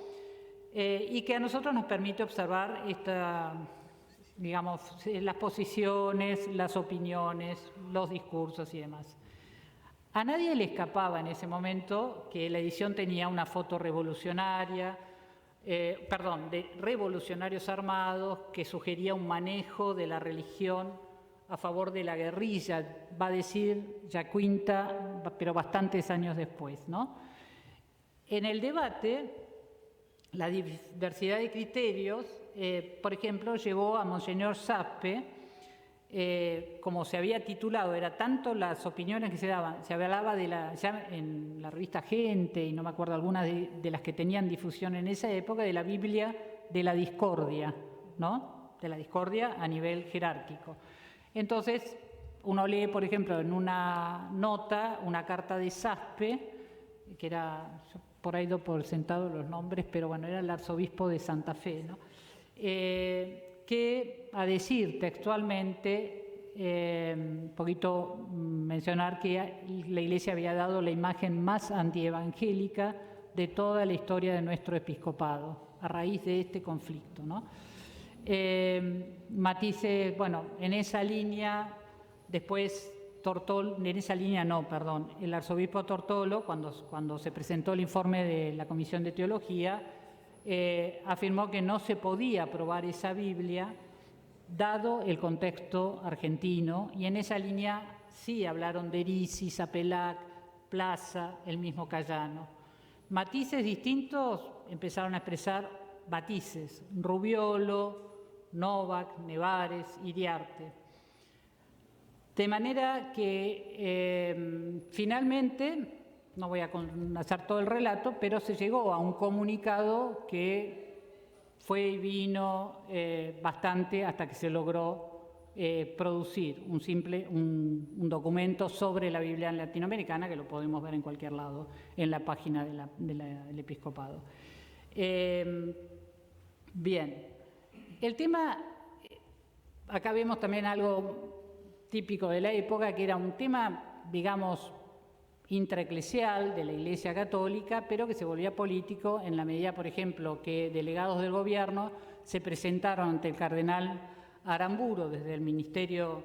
y que a nosotros nos permite observar digamos, las posiciones, las opiniones, los discursos y demás. A nadie le escapaba en ese momento que la edición tenía una foto revolucionaria, de revolucionarios armados, que sugería un manejo de la religión a favor de la guerrilla, va a decir Yacuinta, pero bastantes años después, ¿no? En el debate, la diversidad de criterios, por ejemplo, llevó a Monseñor Sappe, como se había titulado, era tanto las opiniones que se daban, se hablaba ya en la revista Gente, y no me acuerdo algunas de las que tenían difusión en esa época, de la Biblia de la discordia, ¿no?, de la discordia a nivel jerárquico. Entonces, uno lee, por ejemplo, en una nota, una carta de Sappe, que era, yo por ahí doy por sentado los nombres, pero bueno, era el arzobispo de Santa Fe, ¿no?, que, a decir textualmente, un poquito mencionar que la Iglesia había dado la imagen más antievangélica de toda la historia de nuestro episcopado, a raíz de este conflicto, ¿no? Matices, bueno, en esa línea, después el arzobispo Tortolo, cuando se presentó el informe de la Comisión de Teología, afirmó que no se podía aprobar esa Biblia dado el contexto argentino, y en esa línea sí hablaron de Derisi, Zapelac, Plaza, el mismo Cayano. Matices distintos empezaron a expresar matices: Rubiolo, Novak, Nevares, Iriarte. De manera que finalmente, no voy a hacer todo el relato, pero se llegó a un comunicado que fue y vino bastante hasta que se logró producir un documento sobre la Biblia latinoamericana, que lo podemos ver en cualquier lado en la página del episcopado. Bien, el tema, acá vemos también algo típico de la época, que era un tema, digamos, intraeclesial de la Iglesia Católica, pero que se volvía político en la medida, por ejemplo, que delegados del gobierno se presentaron ante el cardenal Aramburu desde el Ministerio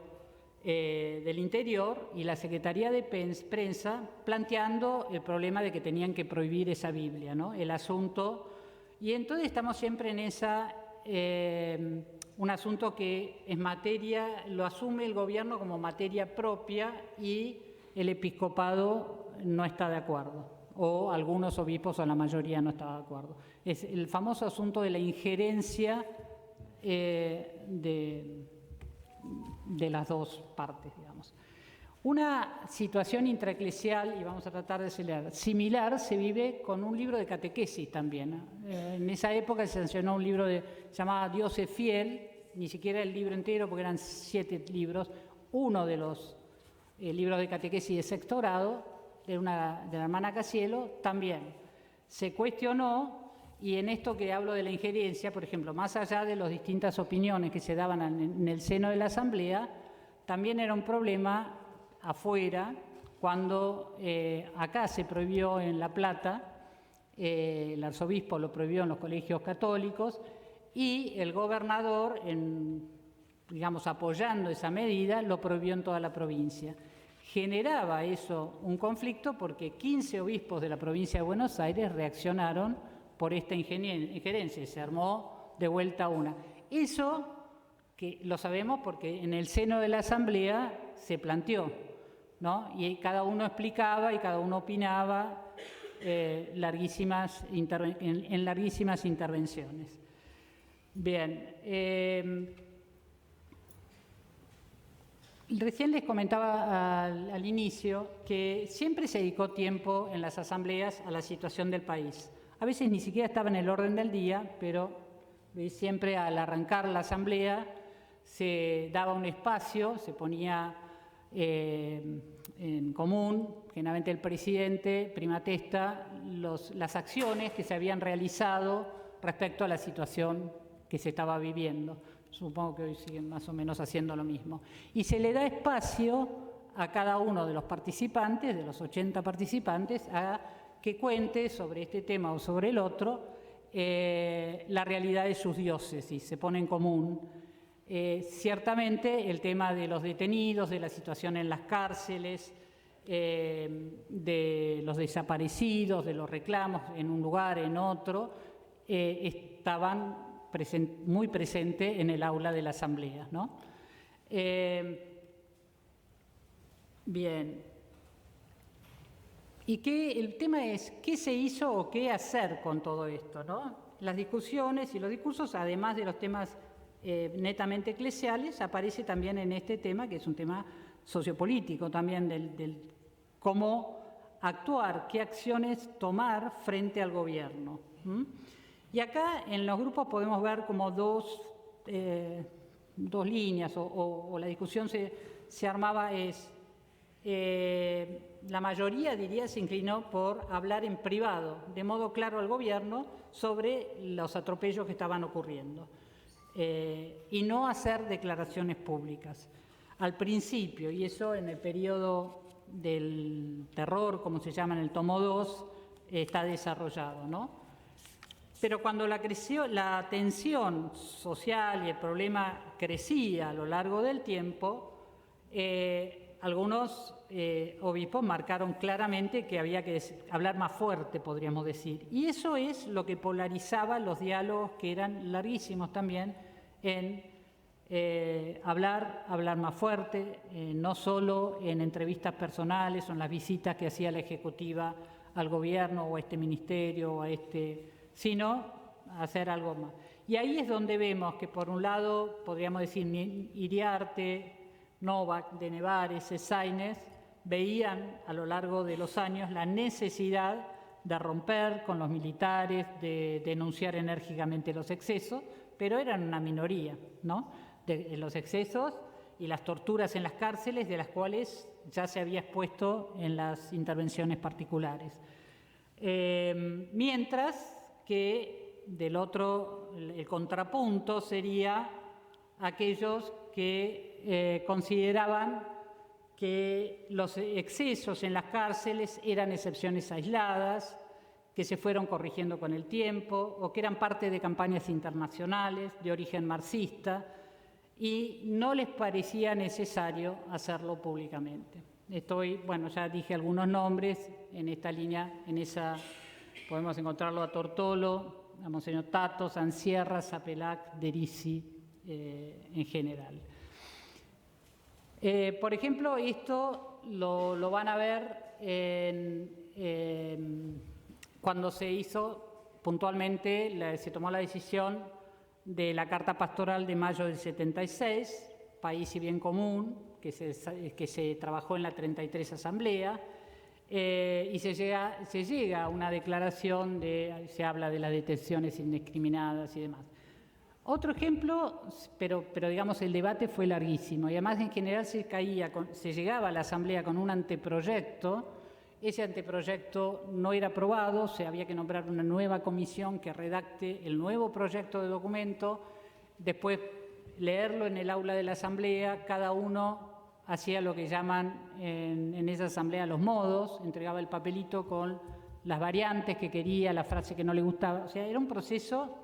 del Interior y la Secretaría de Prensa planteando el problema de que tenían que prohibir esa Biblia, ¿no? El asunto. Y entonces estamos siempre en esa, un asunto que es materia, lo asume el gobierno como materia propia y el episcopado no está de acuerdo, o algunos obispos o la mayoría no está de acuerdo. Es el famoso asunto de la injerencia de las dos partes, digamos. Una situación intraeclesial, y vamos a tratar de acelerar, similar se vive con un libro de catequesis también. En esa época se sancionó un libro llamado Dios es fiel, ni siquiera el libro entero porque eran 7 libros, uno de los libros de catequesis de sexto grado, de la hermana Casielo, también se cuestionó. Y en esto que hablo de la injerencia, por ejemplo, más allá de las distintas opiniones que se daban en el seno de la Asamblea, también era un problema afuera, cuando acá se prohibió en La Plata, el arzobispo lo prohibió en los colegios católicos, y el gobernador, digamos, apoyando esa medida, lo prohibió en toda la provincia. Generaba eso un conflicto porque 15 obispos de la provincia de Buenos Aires reaccionaron por esta injerencia, se armó de vuelta una. Eso que lo sabemos porque en el seno de la Asamblea se planteó, ¿no? Y cada uno explicaba y cada uno opinaba en larguísimas intervenciones. Bien, recién les comentaba al inicio que siempre se dedicó tiempo en las asambleas a la situación del país. A veces ni siquiera estaba en el orden del día, pero siempre al arrancar la asamblea se daba un espacio, se ponía en común, generalmente el presidente, prima testa, las acciones que se habían realizado respecto a la situación que se estaba viviendo. Supongo que hoy siguen más o menos haciendo lo mismo. Y se le da espacio a cada uno de los participantes, de los 80 participantes, a que cuente sobre este tema o sobre el otro la realidad de sus diócesis, se pone en común. Ciertamente el tema de los detenidos, de la situación en las cárceles, de los desaparecidos, de los reclamos en un lugar, en otro, estaban muy presentes en el aula de la asamblea, ¿no? Bien. Y el tema es, ¿qué se hizo o qué hacer con todo esto, ¿no? Las discusiones y los discursos, además de los temas netamente eclesiales, aparece también en este tema, que es un tema sociopolítico también, del cómo actuar, qué acciones tomar frente al gobierno. Y acá en los grupos podemos ver como dos líneas, o la discusión se armaba la mayoría, diría, se inclinó por hablar en privado, de modo claro al gobierno, sobre los atropellos que estaban ocurriendo y no hacer declaraciones públicas. Al principio, y eso en el periodo del terror, como se llama en el tomo 2, está desarrollado, ¿no? Pero cuando la tensión social y el problema crecía a lo largo del tiempo, algunos obispos marcaron claramente que había que hablar más fuerte, podríamos decir. Y eso es lo que polarizaba los diálogos, que eran larguísimos también, en hablar más fuerte, no solo en entrevistas personales o en las visitas que hacía la Ejecutiva al gobierno o a este ministerio, o sino hacer algo más. Y ahí es donde vemos que, por un lado, podríamos decir, Iriarte, Novak, de Nevares, Sáinez, veían a lo largo de los años la necesidad de romper con los militares, de denunciar enérgicamente los excesos, pero eran una minoría, ¿no? De los excesos y las torturas en las cárceles, de las cuales ya se había expuesto en las intervenciones particulares. Mientras que del otro, el contrapunto sería aquellos que consideraban que los excesos en las cárceles eran excepciones aisladas, que se fueron corrigiendo con el tiempo, o que eran parte de campañas internacionales de origen marxista, y no les parecía necesario hacerlo públicamente. Ya dije algunos nombres en esta línea, podemos encontrarlo a Tortolo, a Monseñor Tato, Sansierra, Zapelac, Derisi, en general. Por ejemplo, esto lo van a ver cuando se hizo puntualmente, se tomó la decisión de la Carta Pastoral de mayo del 76, País y Bien Común, que se trabajó en la 33 Asamblea, y se llega a una declaración, se habla de las detenciones indiscriminadas y demás. Otro ejemplo, pero digamos el debate fue larguísimo y además en general se llegaba a la Asamblea con un anteproyecto. Ese anteproyecto no era aprobado, había que nombrar una nueva comisión que redacte el nuevo proyecto de documento, después leerlo en el aula de la Asamblea, cada uno hacía lo que llaman en esa Asamblea los modos, entregaba el papelito con las variantes que quería, la frase que no le gustaba, o sea, era un proceso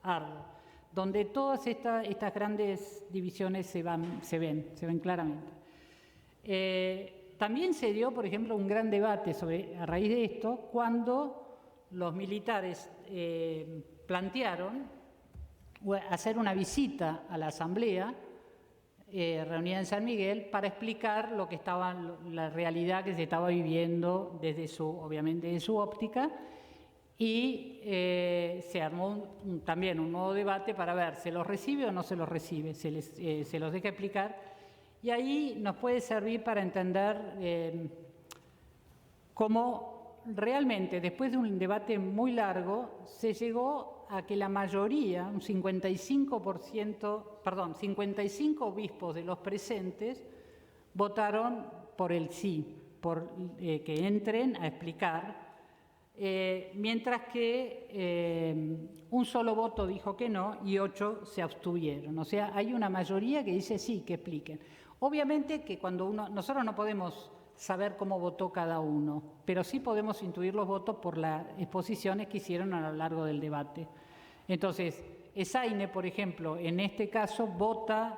arduo, donde todas estas grandes divisiones se ven claramente. También se dio, por ejemplo, un gran debate a raíz de esto, cuando los militares plantearon hacer una visita a la Asamblea reunida en San Miguel para explicar la realidad que se estaba viviendo obviamente desde su óptica, y se armó también un nuevo debate para ver, ¿se los recibe o no se los recibe? ¿Se los deja explicar? Y ahí nos puede servir para entender cómo realmente, después de un debate muy largo, se llegó a que la mayoría, un 55 obispos de los presentes, votaron por el sí, por que entren a explicar, mientras que un solo voto dijo que no y 8 se abstuvieron. O sea, hay una mayoría que dice sí, que expliquen. Obviamente que nosotros no podemos saber cómo votó cada uno, pero sí podemos intuir los votos por las exposiciones que hicieron a lo largo del debate. Entonces, Esaine, por ejemplo, en este caso vota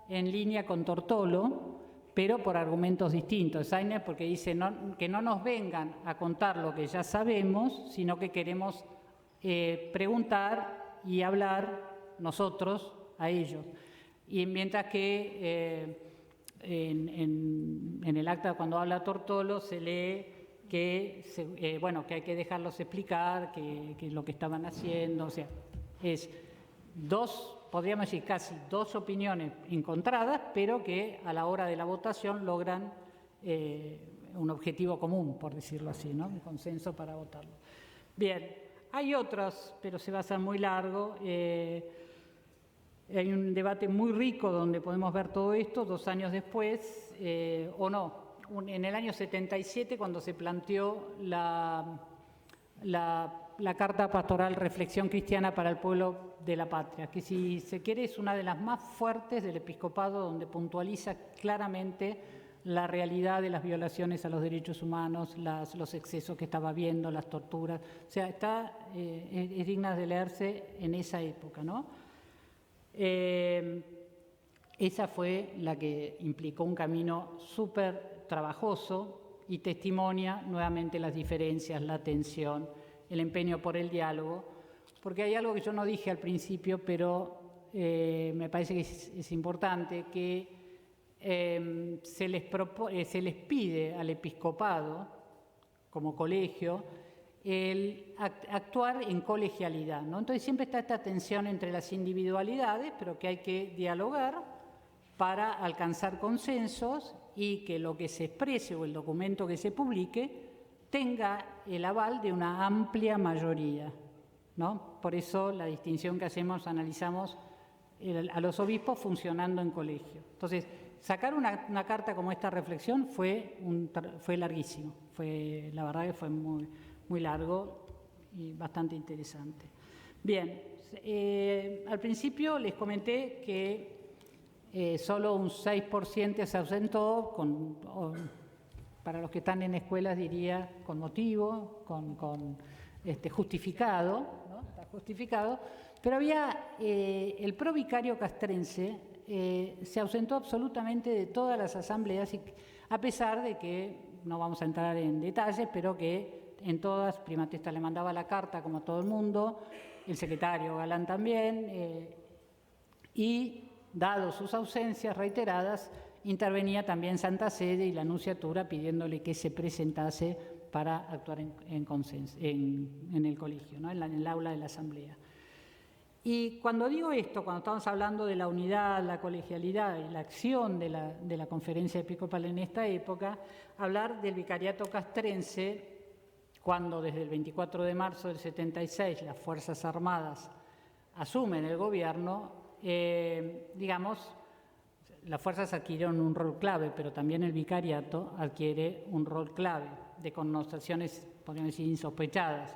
en línea con Tortolo, pero por argumentos distintos. Esaine porque dice que no nos vengan a contar lo que ya sabemos, sino que queremos preguntar y hablar nosotros a ellos. Y mientras que en el acta, cuando habla Tortolo, se lee que hay que dejarlos explicar que lo que estaban haciendo. O sea, es podríamos decir casi dos opiniones encontradas, pero que a la hora de la votación logran un objetivo común, por decirlo así, ¿no? Un consenso para votarlo. Bien, hay otros, pero se va a hacer muy largo. Hay un debate muy rico donde podemos ver todo esto 2 años después, en el año 77, cuando se planteó la Carta Pastoral Reflexión Cristiana para el Pueblo de la Patria, que si se quiere es una de las más fuertes del episcopado, donde puntualiza claramente la realidad de las violaciones a los derechos humanos, los excesos que estaba viendo, las torturas. O sea, es digna de leerse en esa época, ¿no? Esa fue la que implicó un camino súper trabajoso y testimonia nuevamente las diferencias, la tensión, el empeño por el diálogo, porque hay algo que yo no dije al principio, pero me parece que es importante, que se les pide al episcopado, como colegio, el actuar en colegialidad, ¿no? Entonces siempre está esta tensión entre las individualidades, pero que hay que dialogar para alcanzar consensos y que lo que se exprese o el documento que se publique tenga el aval de una amplia mayoría, ¿no? Por eso la distinción que hacemos, analizamos a los obispos funcionando en colegio. Entonces, sacar una carta como esta reflexión fue larguísimo, la verdad que fue muy largo y bastante interesante. Bien, al principio les comenté que solo un 6% se ausentó, para los que están en escuelas diría con motivo, justificado, ¿no? Está justificado, pero había el provicario castrense, se ausentó absolutamente de todas las asambleas, a pesar de que, no vamos a entrar en detalles, pero que en todas Prima Testa le mandaba la carta como todo el mundo, el secretario Galán también, y dado sus ausencias reiteradas, intervenía también Santa Sede y la Nunciatura pidiéndole que se presentase para actuar en el colegio, ¿no? en el aula de la asamblea. Y cuando digo esto, cuando estamos hablando de la unidad, la colegialidad y la acción de la Conferencia Episcopal en esta época, hablar del vicariato castrense, cuando desde el 24 de marzo del 76 las Fuerzas Armadas asumen el gobierno, digamos, las fuerzas adquirieron un rol clave, pero también el vicariato adquiere un rol clave, de connotaciones, podríamos decir, insospechadas.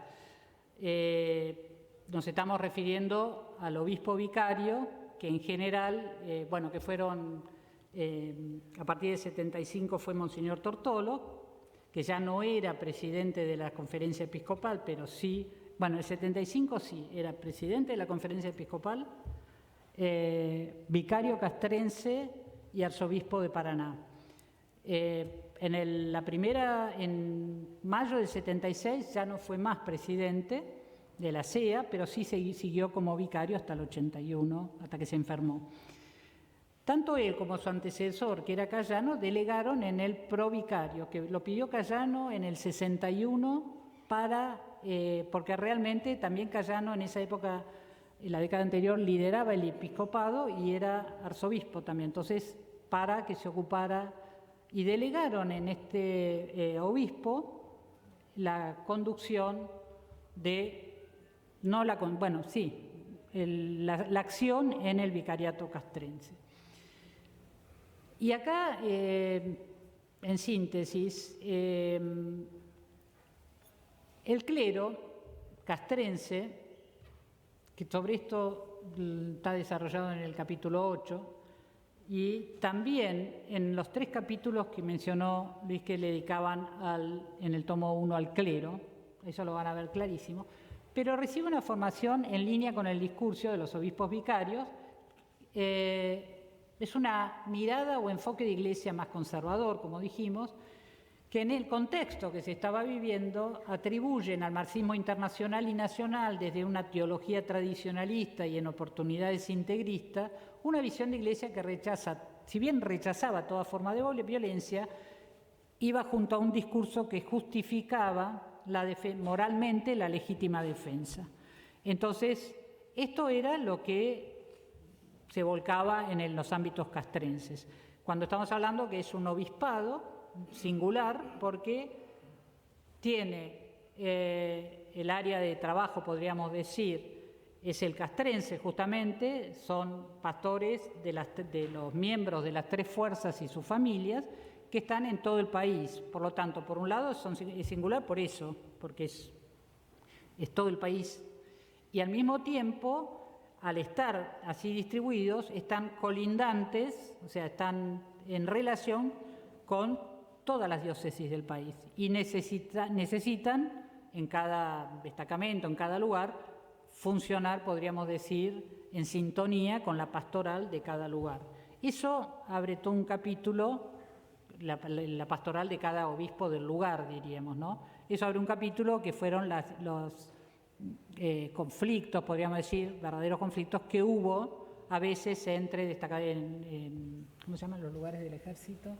Nos estamos refiriendo al obispo vicario, que en general, que fueron, a partir del 75 fue Monseñor Tortolo, que ya no era presidente de la Conferencia Episcopal, pero sí, el 75 sí, era presidente de la Conferencia Episcopal, vicario castrense y arzobispo de Paraná. En mayo del 76 ya no fue más presidente de la CEA, pero sí siguió como vicario hasta el 81, hasta que se enfermó. Tanto él como su antecesor, que era Cayano, delegaron en el provicario, que lo pidió Cayano en el 61 porque realmente también Cayano en esa época, en la década anterior, lideraba el episcopado y era arzobispo también. Entonces, para que se ocupara, y delegaron en este obispo la conducción de, la acción en el vicariato castrense. Y acá, en síntesis, el clero castrense, que sobre esto está desarrollado en el capítulo 8, y también en los 3 capítulos que mencionó Luis que le dedicaban en el tomo 1 al clero, eso lo van a ver clarísimo, pero recibe una formación en línea con el discurso de los obispos vicarios. Es una mirada o enfoque de iglesia más conservador, como dijimos, que en el contexto que se estaba viviendo atribuyen al marxismo internacional y nacional, desde una teología tradicionalista y en oportunidades integristas, una visión de iglesia que si bien rechazaba toda forma de violencia, iba junto a un discurso que justificaba moralmente la legítima defensa. Entonces, esto era lo que se volcaba en los ámbitos castrenses. Cuando estamos hablando que es un obispado singular, porque tiene el área de trabajo, podríamos decir, es el castrense justamente, son pastores de los miembros de las 3 fuerzas y sus familias que están en todo el país. Por lo tanto, por un lado es singular por eso, porque es todo el país, y al mismo tiempo, al estar así distribuidos, están colindantes, o sea, están en relación con todas las diócesis del país y necesitan en cada destacamento, en cada lugar, funcionar, podríamos decir, en sintonía con la pastoral de cada lugar. Eso abre todo un capítulo, la pastoral de cada obispo del lugar, diríamos, ¿no? Eso abre un capítulo que fueron los conflictos, podríamos decir, verdaderos conflictos que hubo a veces entre ¿cómo se llaman los lugares del ejército?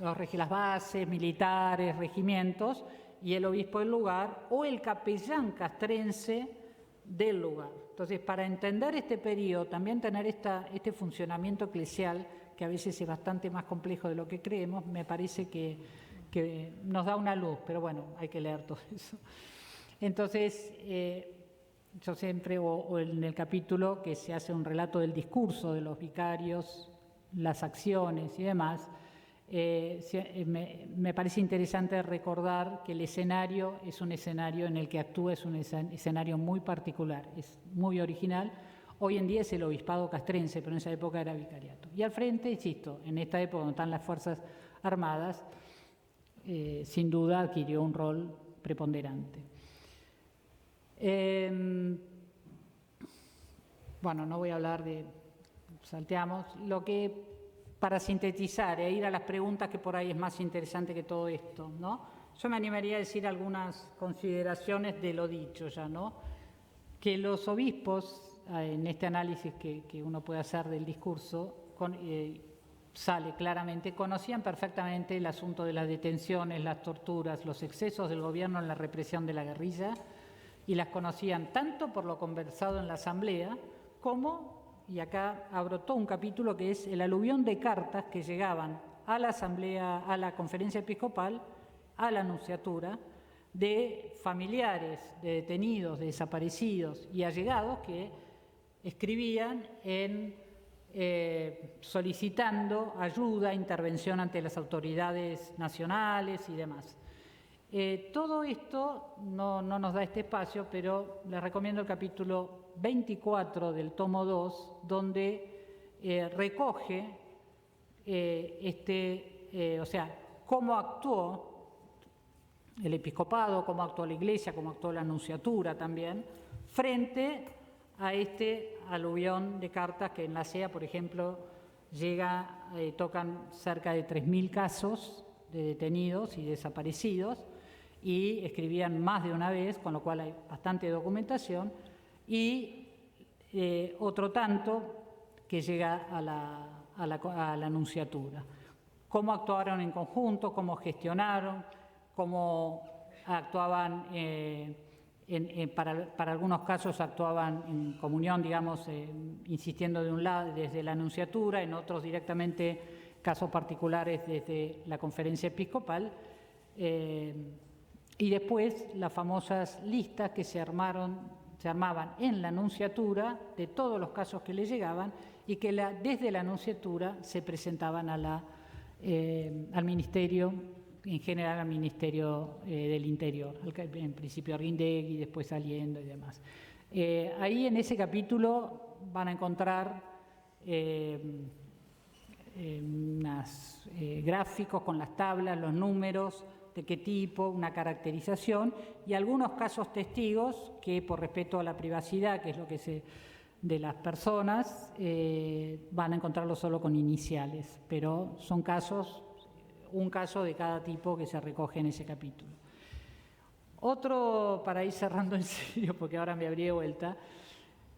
Las bases militares, regimientos, y el obispo del lugar o el capellán castrense del lugar. Entonces, para entender este periodo, también tener este funcionamiento eclesial, que a veces es bastante más complejo de lo que creemos, me parece que nos da una luz, pero bueno, hay que leer todo eso. Entonces, yo siempre, o en el capítulo que se hace un relato del discurso de los vicarios, las acciones y demás, me parece interesante recordar que el escenario es un escenario en el que actúa, es un escenario muy particular, es muy original. Hoy en día es el obispado castrense, pero en esa época era vicariato. Y al frente, insisto, en esta época donde están las Fuerzas Armadas, sin duda adquirió un rol preponderante. bueno, no voy a hablar de, salteamos, lo que, para sintetizar e ir a las preguntas que por ahí es más interesante que todo esto, ¿no? Yo me animaría a decir algunas consideraciones de lo dicho ya, ¿no? Que los obispos, en este análisis que uno puede hacer del discurso, sale claramente, conocían perfectamente el asunto de las detenciones, las torturas, los excesos del gobierno en la represión de la guerrilla, y las conocían tanto por lo conversado en la asamblea como, y acá abro todo un capítulo que es el aluvión de cartas que llegaban a la asamblea, a la conferencia episcopal, a la nunciatura, de familiares de detenidos, de desaparecidos y allegados que escribían solicitando ayuda, intervención ante las autoridades nacionales y demás. Todo esto no nos da este espacio, pero les recomiendo el capítulo 24 del tomo 2, donde recoge o sea, cómo actuó el episcopado, cómo actuó la Iglesia, cómo actuó la nunciatura también, frente a este aluvión de cartas que en la SEA, por ejemplo, tocan cerca de 3.000 casos de detenidos y desaparecidos, y escribían más de una vez, con lo cual hay bastante documentación, y otro tanto que llega a la nunciatura. Cómo actuaron en conjunto, cómo gestionaron, cómo actuaban, para algunos casos actuaban en comunión, digamos, insistiendo de un lado desde la nunciatura, en otros directamente casos particulares desde la conferencia episcopal, y después las famosas listas que se armaban en la nunciatura de todos los casos que le llegaban y que desde la nunciatura se presentaban al ministerio, en general al Ministerio del Interior, en principio Arguindegui, después saliendo y demás. Ahí en ese capítulo van a encontrar unos gráficos con las tablas, los números, de qué tipo, una caracterización y algunos casos testigos que por respeto a la privacidad, que es lo que de las personas, van a encontrarlo solo con iniciales, pero son casos, un caso de cada tipo que se recoge en ese capítulo. Otro, para ir cerrando en serio, porque ahora me abrí de vuelta,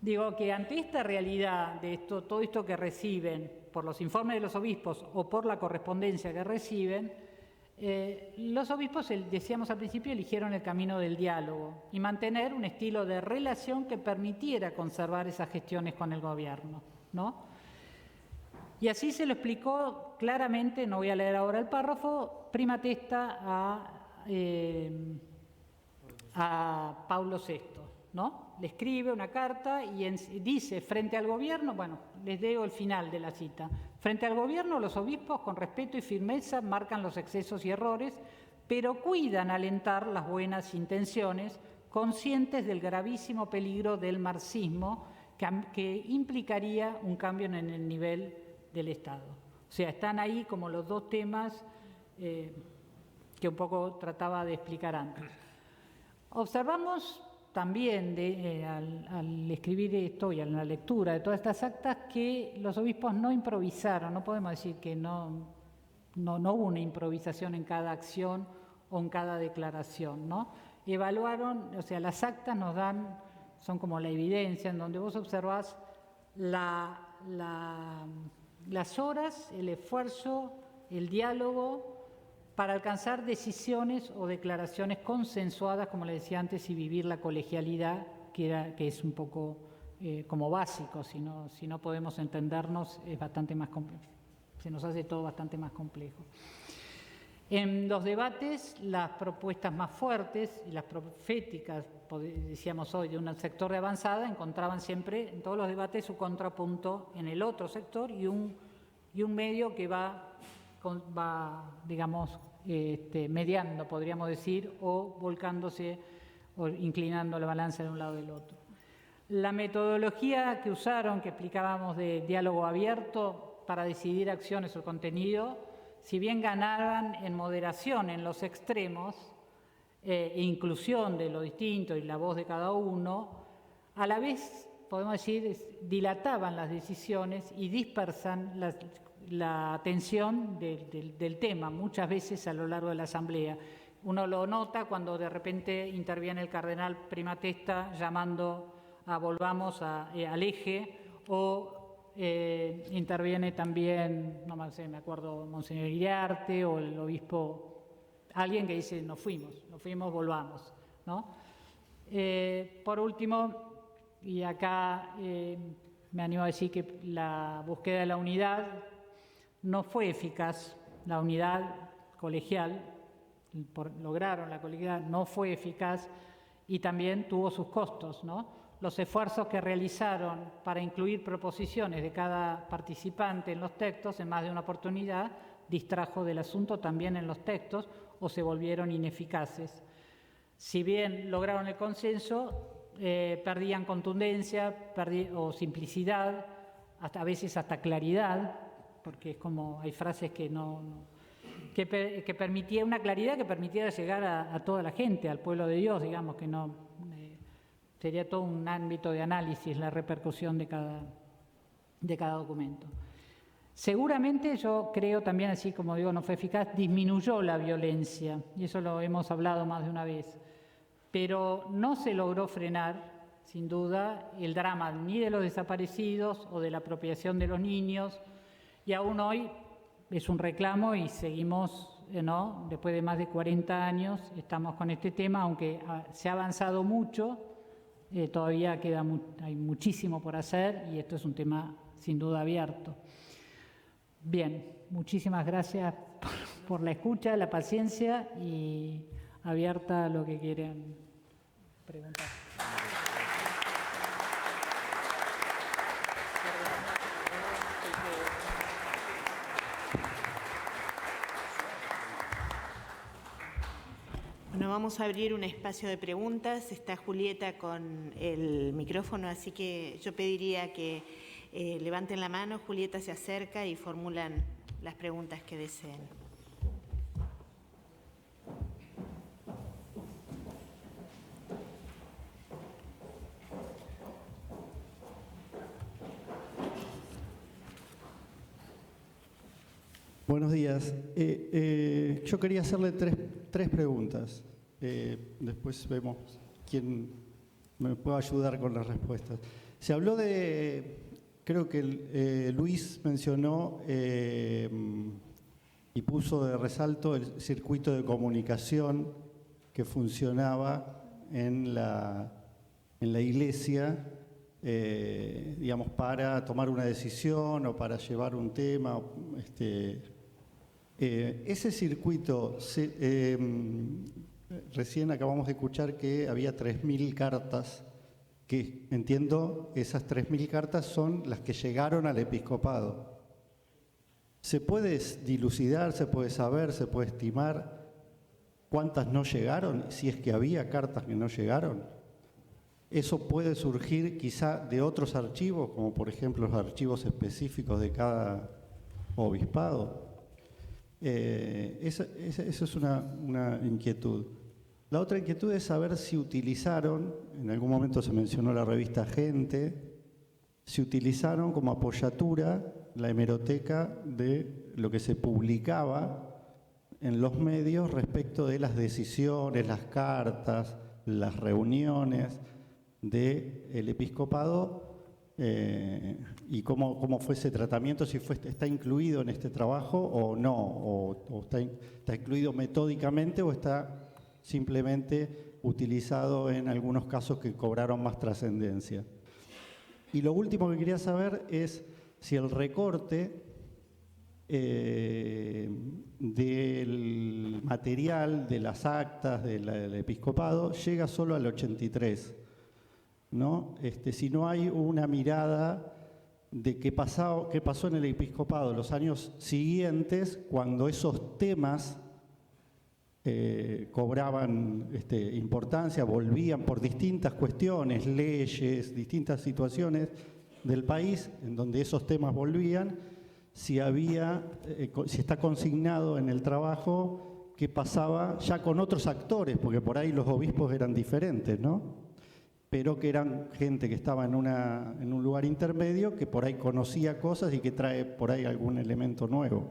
digo que ante esta realidad de todo esto que reciben por los informes de los obispos o por la correspondencia que reciben, los obispos, decíamos al principio, eligieron el camino del diálogo y mantener un estilo de relación que permitiera conservar esas gestiones con el gobierno, ¿no? Y así se lo explicó claramente, no voy a leer ahora el párrafo, prima testa a Pablo VI, ¿no? Le escribe una carta y dice, frente al gobierno, bueno, les leo el final de la cita, frente al gobierno los obispos con respeto y firmeza marcan los excesos y errores, pero cuidan alentar las buenas intenciones, conscientes del gravísimo peligro del marxismo que implicaría un cambio en el nivel del Estado. O sea, están ahí como los dos temas que un poco trataba de explicar antes. Observamos también al escribir esto y en la lectura de todas estas actas que los obispos no improvisaron, no podemos decir que no hubo una improvisación en cada acción o en cada declaración, ¿no? Evaluaron, o sea, las actas son como la evidencia en donde vos observás las horas, el esfuerzo, el diálogo para alcanzar decisiones o declaraciones consensuadas, como le decía antes, y vivir la colegialidad, que es un poco como básico, si no podemos entendernos, es bastante más complejo, se nos hace todo bastante más complejo. En los debates, las propuestas más fuertes y las proféticas, decíamos hoy, de un sector de avanzada, encontraban siempre en todos los debates su contrapunto en el otro sector y un medio que va digamos, mediando, podríamos decir, o volcándose o inclinando la balanza de un lado del otro. La metodología que usaron, que explicábamos de diálogo abierto para decidir acciones o contenido, si bien ganaban en moderación en los extremos e inclusión de lo distinto y la voz de cada uno, a la vez podemos decir, dilataban las decisiones y dispersan la atención del tema muchas veces a lo largo de la Asamblea. Uno lo nota cuando de repente interviene el cardenal Prima Testa llamando a volvamos al eje, o interviene también, no sé, me acuerdo, Monseñor Iriarte o el obispo, alguien que dice nos fuimos, volvamos, ¿no? Por último, y acá me animo a decir que la búsqueda de la unidad no fue eficaz, la unidad colegial, lograron la colegialidad, no fue eficaz y también tuvo sus costos, ¿no? Los esfuerzos que realizaron para incluir proposiciones de cada participante en los textos en más de una oportunidad distrajo del asunto también en los textos o se volvieron ineficaces. Si bien lograron el consenso, perdían contundencia o simplicidad, a veces hasta claridad, porque es como hay frases que que permitía una claridad que permitiera llegar a toda la gente, al pueblo de Dios, digamos, que no sería todo un ámbito de análisis la repercusión de cada documento. Seguramente yo creo también, así como digo, no fue eficaz, disminuyó la violencia, y eso lo hemos hablado más de una vez, pero no se logró frenar, sin duda, el drama ni de los desaparecidos o de la apropiación de los niños, y aún hoy es un reclamo y seguimos, ¿no? Después de más de 40 años estamos con este tema, aunque se ha avanzado mucho, todavía hay muchísimo por hacer y esto es un tema sin duda abierto. Bien, muchísimas gracias por la escucha, la paciencia y abierta a lo que quieran preguntar. Bueno, vamos a abrir un espacio de preguntas. Está Julieta con el micrófono, así que yo pediría que levanten la mano. Julieta se acerca y formulan las preguntas que deseen. Buenos días. Yo quería hacerle tres preguntas. Después vemos quién me puede ayudar con las respuestas. Se habló creo que Luis mencionó y puso de resalto el circuito de comunicación que funcionaba en la iglesia, digamos, para tomar una decisión o para llevar un tema. Ese circuito, recién acabamos de escuchar que había 3.000 cartas, que entiendo esas 3.000 cartas son las que llegaron al episcopado. ¿Se puede dilucidar, se puede saber, se puede estimar cuántas no llegaron, si es que había cartas que no llegaron? Eso puede surgir quizá de otros archivos, como por ejemplo los archivos específicos de cada obispado. Esa es una inquietud. La otra inquietud es saber si utilizaron, en algún momento se mencionó la revista Gente, si utilizaron como apoyatura la hemeroteca de lo que se publicaba en los medios respecto de las decisiones, las cartas, las reuniones del episcopado, y cómo fue ese tratamiento, si está incluido en este trabajo o no, o está incluido metódicamente o está simplemente utilizado en algunos casos que cobraron más trascendencia. Y lo último que quería saber es si el recorte del material, de las actas del episcopado, llega solo al 83, ¿no? Si no hay una mirada de qué pasó en el episcopado en los años siguientes, cuando esos temas cobraban importancia, volvían por distintas cuestiones, leyes, distintas situaciones del país en donde esos temas volvían, si está consignado en el trabajo qué pasaba ya con otros actores, porque por ahí los obispos eran diferentes, ¿no? pero que eran gente que estaba en un lugar intermedio, que por ahí conocía cosas y que trae por ahí algún elemento nuevo.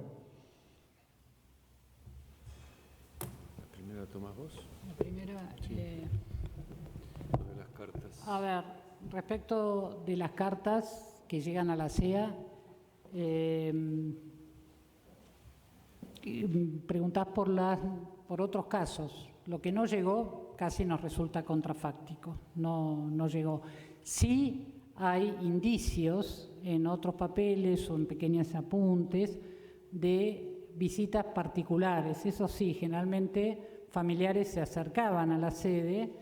La primera tomás vos. La primera, Sí. Lo de las cartas. a ver, respecto de las cartas que llegan a la CEA, preguntás por otros casos. Lo que no llegó casi nos resulta contrafáctico, no llegó. Sí hay indicios en otros papeles o en pequeños apuntes de visitas particulares. Eso sí, generalmente familiares se acercaban a la sede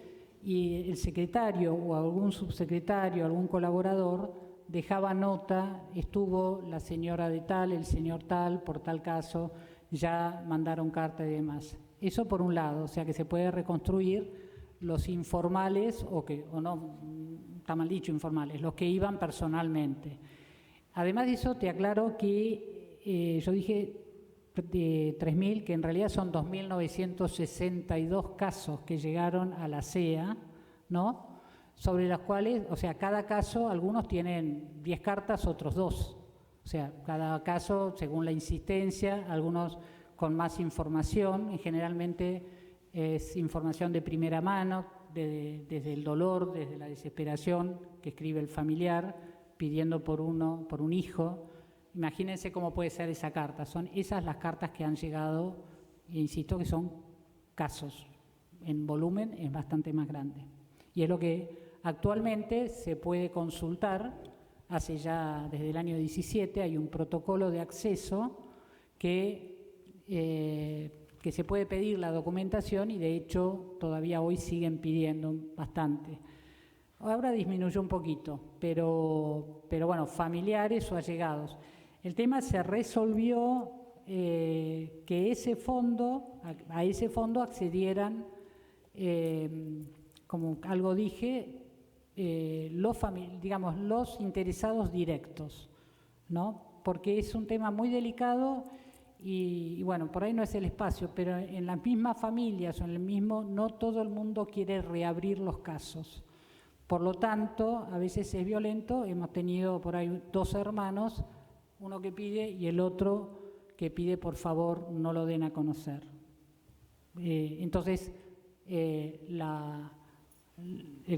y el secretario o algún subsecretario, algún colaborador dejaba nota, estuvo la señora de tal, el señor tal, por tal caso, ya mandaron carta y demás. Eso por un lado, o sea que se puede reconstruir los informales, o no, está mal dicho informales, los que iban personalmente. Además de eso, te aclaro que yo dije de 3.000, que en realidad son 2.962 casos que llegaron a la CEA, ¿no? Sobre las cuales, o sea, cada caso, algunos tienen 10 cartas, otros 2. O sea, cada caso, según la insistencia, algunos con más información, y generalmente es información de primera mano, desde el dolor, desde la desesperación que escribe el familiar, pidiendo por un hijo. Imagínense cómo puede ser esa carta. Son esas las cartas que han llegado, e insisto que son casos. En volumen es bastante más grande. Y es lo que actualmente se puede consultar. Hace ya desde el año 17 hay un protocolo de acceso que se puede pedir la documentación, y de hecho todavía hoy siguen pidiendo bastante. Ahora disminuyó un poquito, pero bueno, familiares o allegados. El tema se resolvió que a ese fondo accedieran, como algo dije, los interesados directos, ¿no? Porque es un tema muy delicado y bueno, por ahí no es el espacio, pero en las mismas familias o en el mismo, no todo el mundo quiere reabrir los casos. Por lo tanto, a veces es violento. Hemos tenido por ahí 2 hermanos, uno que pide y el otro que pide por favor no lo den a conocer. Entonces, el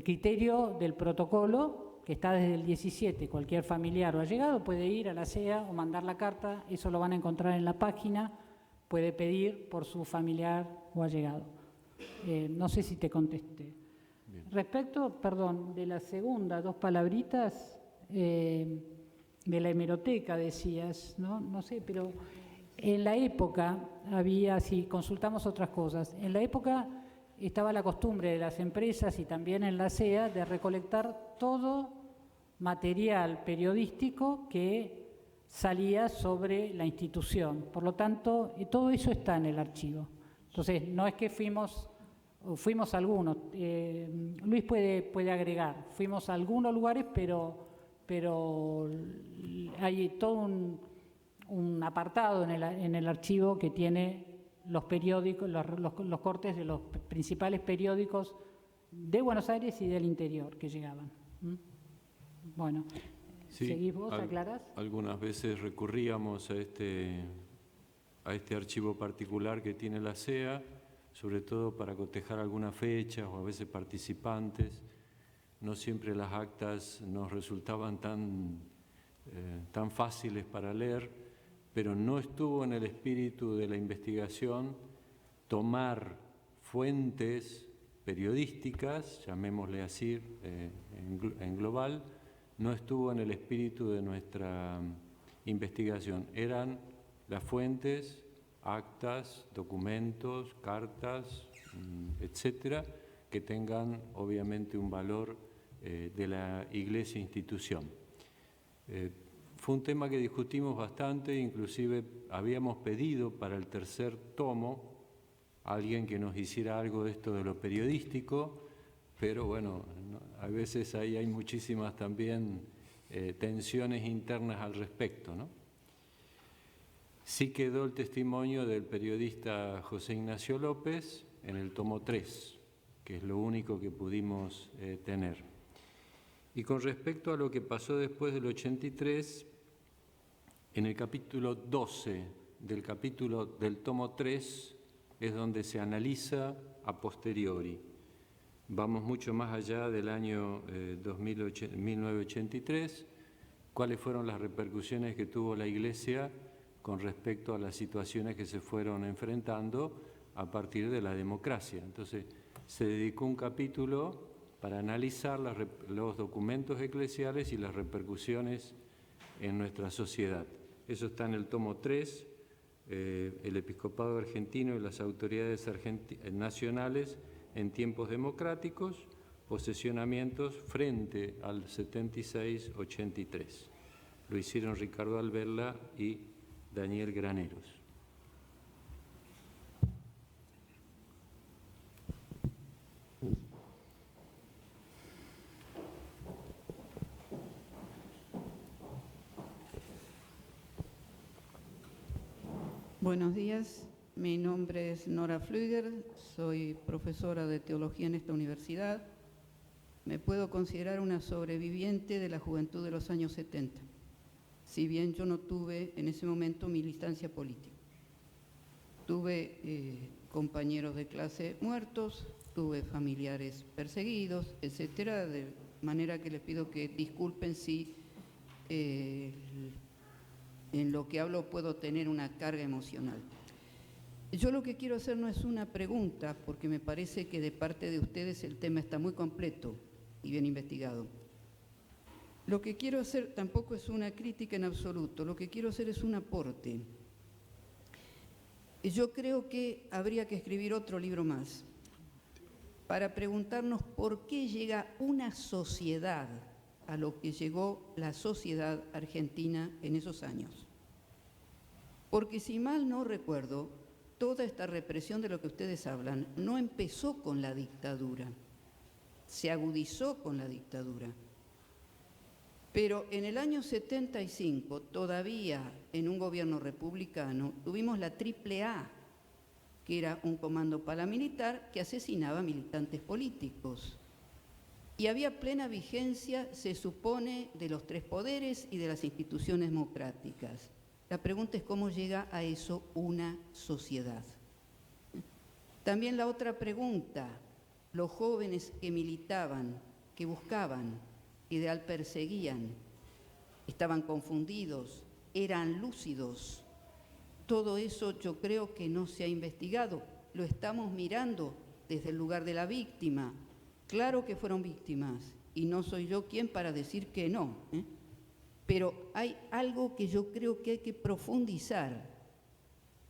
criterio del protocolo, que está desde el 17, cualquier familiar o allegado puede ir a la CEA o mandar la carta, eso lo van a encontrar en la página, puede pedir por su familiar o allegado. No sé si te contesté. Bien. Respecto, de la segunda, 2 palabritas, de la hemeroteca decías, ¿no? No sé, pero en la época había, si consultamos otras cosas, en la época estaba la costumbre de las empresas y también en la CEA de recolectar todo material periodístico que salía sobre la institución. Por lo tanto, todo eso está en el archivo. Entonces, no es que fuimos algunos, Luis puede agregar, fuimos a algunos lugares, pero hay todo un apartado en el archivo que tiene los periódicos, los cortes de los principales periódicos de Buenos Aires y del interior que llegaban. Bueno, sí, ¿seguís vos? ¿Aclarás? Algunas veces recurríamos a este archivo particular que tiene la CEA, sobre todo para cotejar algunas fechas o a veces participantes. No siempre las actas nos resultaban tan fáciles para leer, pero no estuvo en el espíritu de la investigación tomar fuentes periodísticas, llamémosle así en global, no estuvo en el espíritu de nuestra investigación. Eran las fuentes, actas, documentos, cartas, etcétera, que tengan obviamente un valor de la Iglesia institución. Fue un tema que discutimos bastante, inclusive habíamos pedido para el 3er tomo a alguien que nos hiciera algo de esto de lo periodístico, pero bueno, a veces ahí hay muchísimas también tensiones internas al respecto, ¿no? Sí quedó el testimonio del periodista José Ignacio López en el tomo 3, que es lo único que pudimos tener. Y con respecto a lo que pasó después del 83, en el capítulo 12 del tomo 3 es donde se analiza a posteriori. Vamos mucho más allá del año 1983, cuáles fueron las repercusiones que tuvo la Iglesia con respecto a las situaciones que se fueron enfrentando a partir de la democracia. Entonces, se dedicó un capítulo para analizar los documentos eclesiales y las repercusiones en nuestra sociedad. Eso está en el tomo 3, el episcopado argentino y las autoridades nacionales en tiempos democráticos, posesionamientos frente al 76-83. Lo hicieron Ricardo Alberla y Daniel Graneros. Buenos días, mi nombre es Nora Flüger, soy profesora de teología en esta universidad. Me puedo considerar una sobreviviente de la juventud de los años 70, si bien yo no tuve en ese momento militancia política. Tuve compañeros de clase muertos, tuve familiares perseguidos, etcétera, de manera que les pido que disculpen si en lo que hablo puedo tener una carga emocional. Yo lo que quiero hacer no es una pregunta, porque me parece que de parte de ustedes el tema está muy completo y bien investigado. Lo que quiero hacer tampoco es una crítica en absoluto, lo que quiero hacer es un aporte. Yo creo que habría que escribir otro libro más para preguntarnos por qué llega una sociedad a lo que llegó la sociedad argentina en esos años. Porque si mal no recuerdo, toda esta represión de lo que ustedes hablan no empezó con la dictadura, se agudizó con la dictadura. Pero en el año 75, todavía en un gobierno republicano, tuvimos la AAA, que era un comando paramilitar que asesinaba militantes políticos. Y había plena vigencia, se supone, de los tres poderes y de las instituciones democráticas. La pregunta es cómo llega a eso una sociedad. También la otra pregunta, los jóvenes que militaban, que buscaban, ideal perseguían, estaban confundidos, eran lúcidos. Todo eso yo creo que no se ha investigado, lo estamos mirando desde el lugar de la víctima. Claro que fueron víctimas y no soy yo quien para decir que no, pero hay algo que yo creo que hay que profundizar,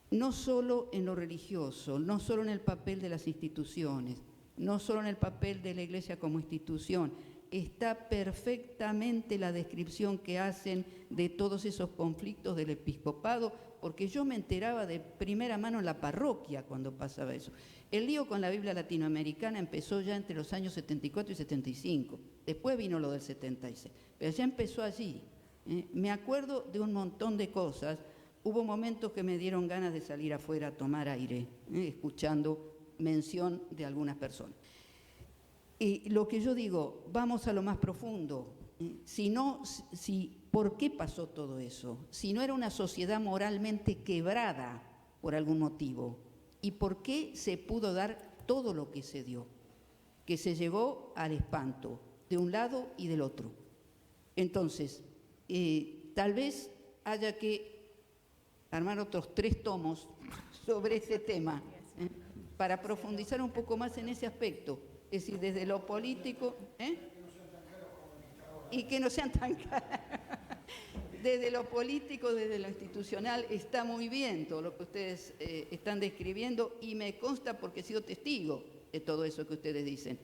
no solo en lo religioso, no solo en el papel de las instituciones, no solo en el papel de la Iglesia como institución. Está perfectamente la descripción que hacen de todos esos conflictos del episcopado, porque yo me enteraba de primera mano en la parroquia cuando pasaba eso. El lío con la Biblia latinoamericana empezó ya entre los años 74 y 75, después vino lo del 76, pero ya empezó allí. Me acuerdo de un montón de cosas, hubo momentos que me dieron ganas de salir afuera a tomar aire, escuchando mención de algunas personas. Y lo que yo digo, vamos a lo más profundo. ¿Por qué pasó todo eso? Si no era una sociedad moralmente quebrada por algún motivo, ¿y por qué se pudo dar todo lo que se dio? Que se llevó al espanto, de un lado y del otro. Entonces, tal vez haya que armar otros 3 tomos sobre ese tema, para profundizar un poco más en ese aspecto. Es decir, desde lo político, y que no sean tan caros. Desde lo político, desde lo institucional, está muy bien todo lo que ustedes están describiendo y me consta porque he sido testigo de todo eso que ustedes dicen.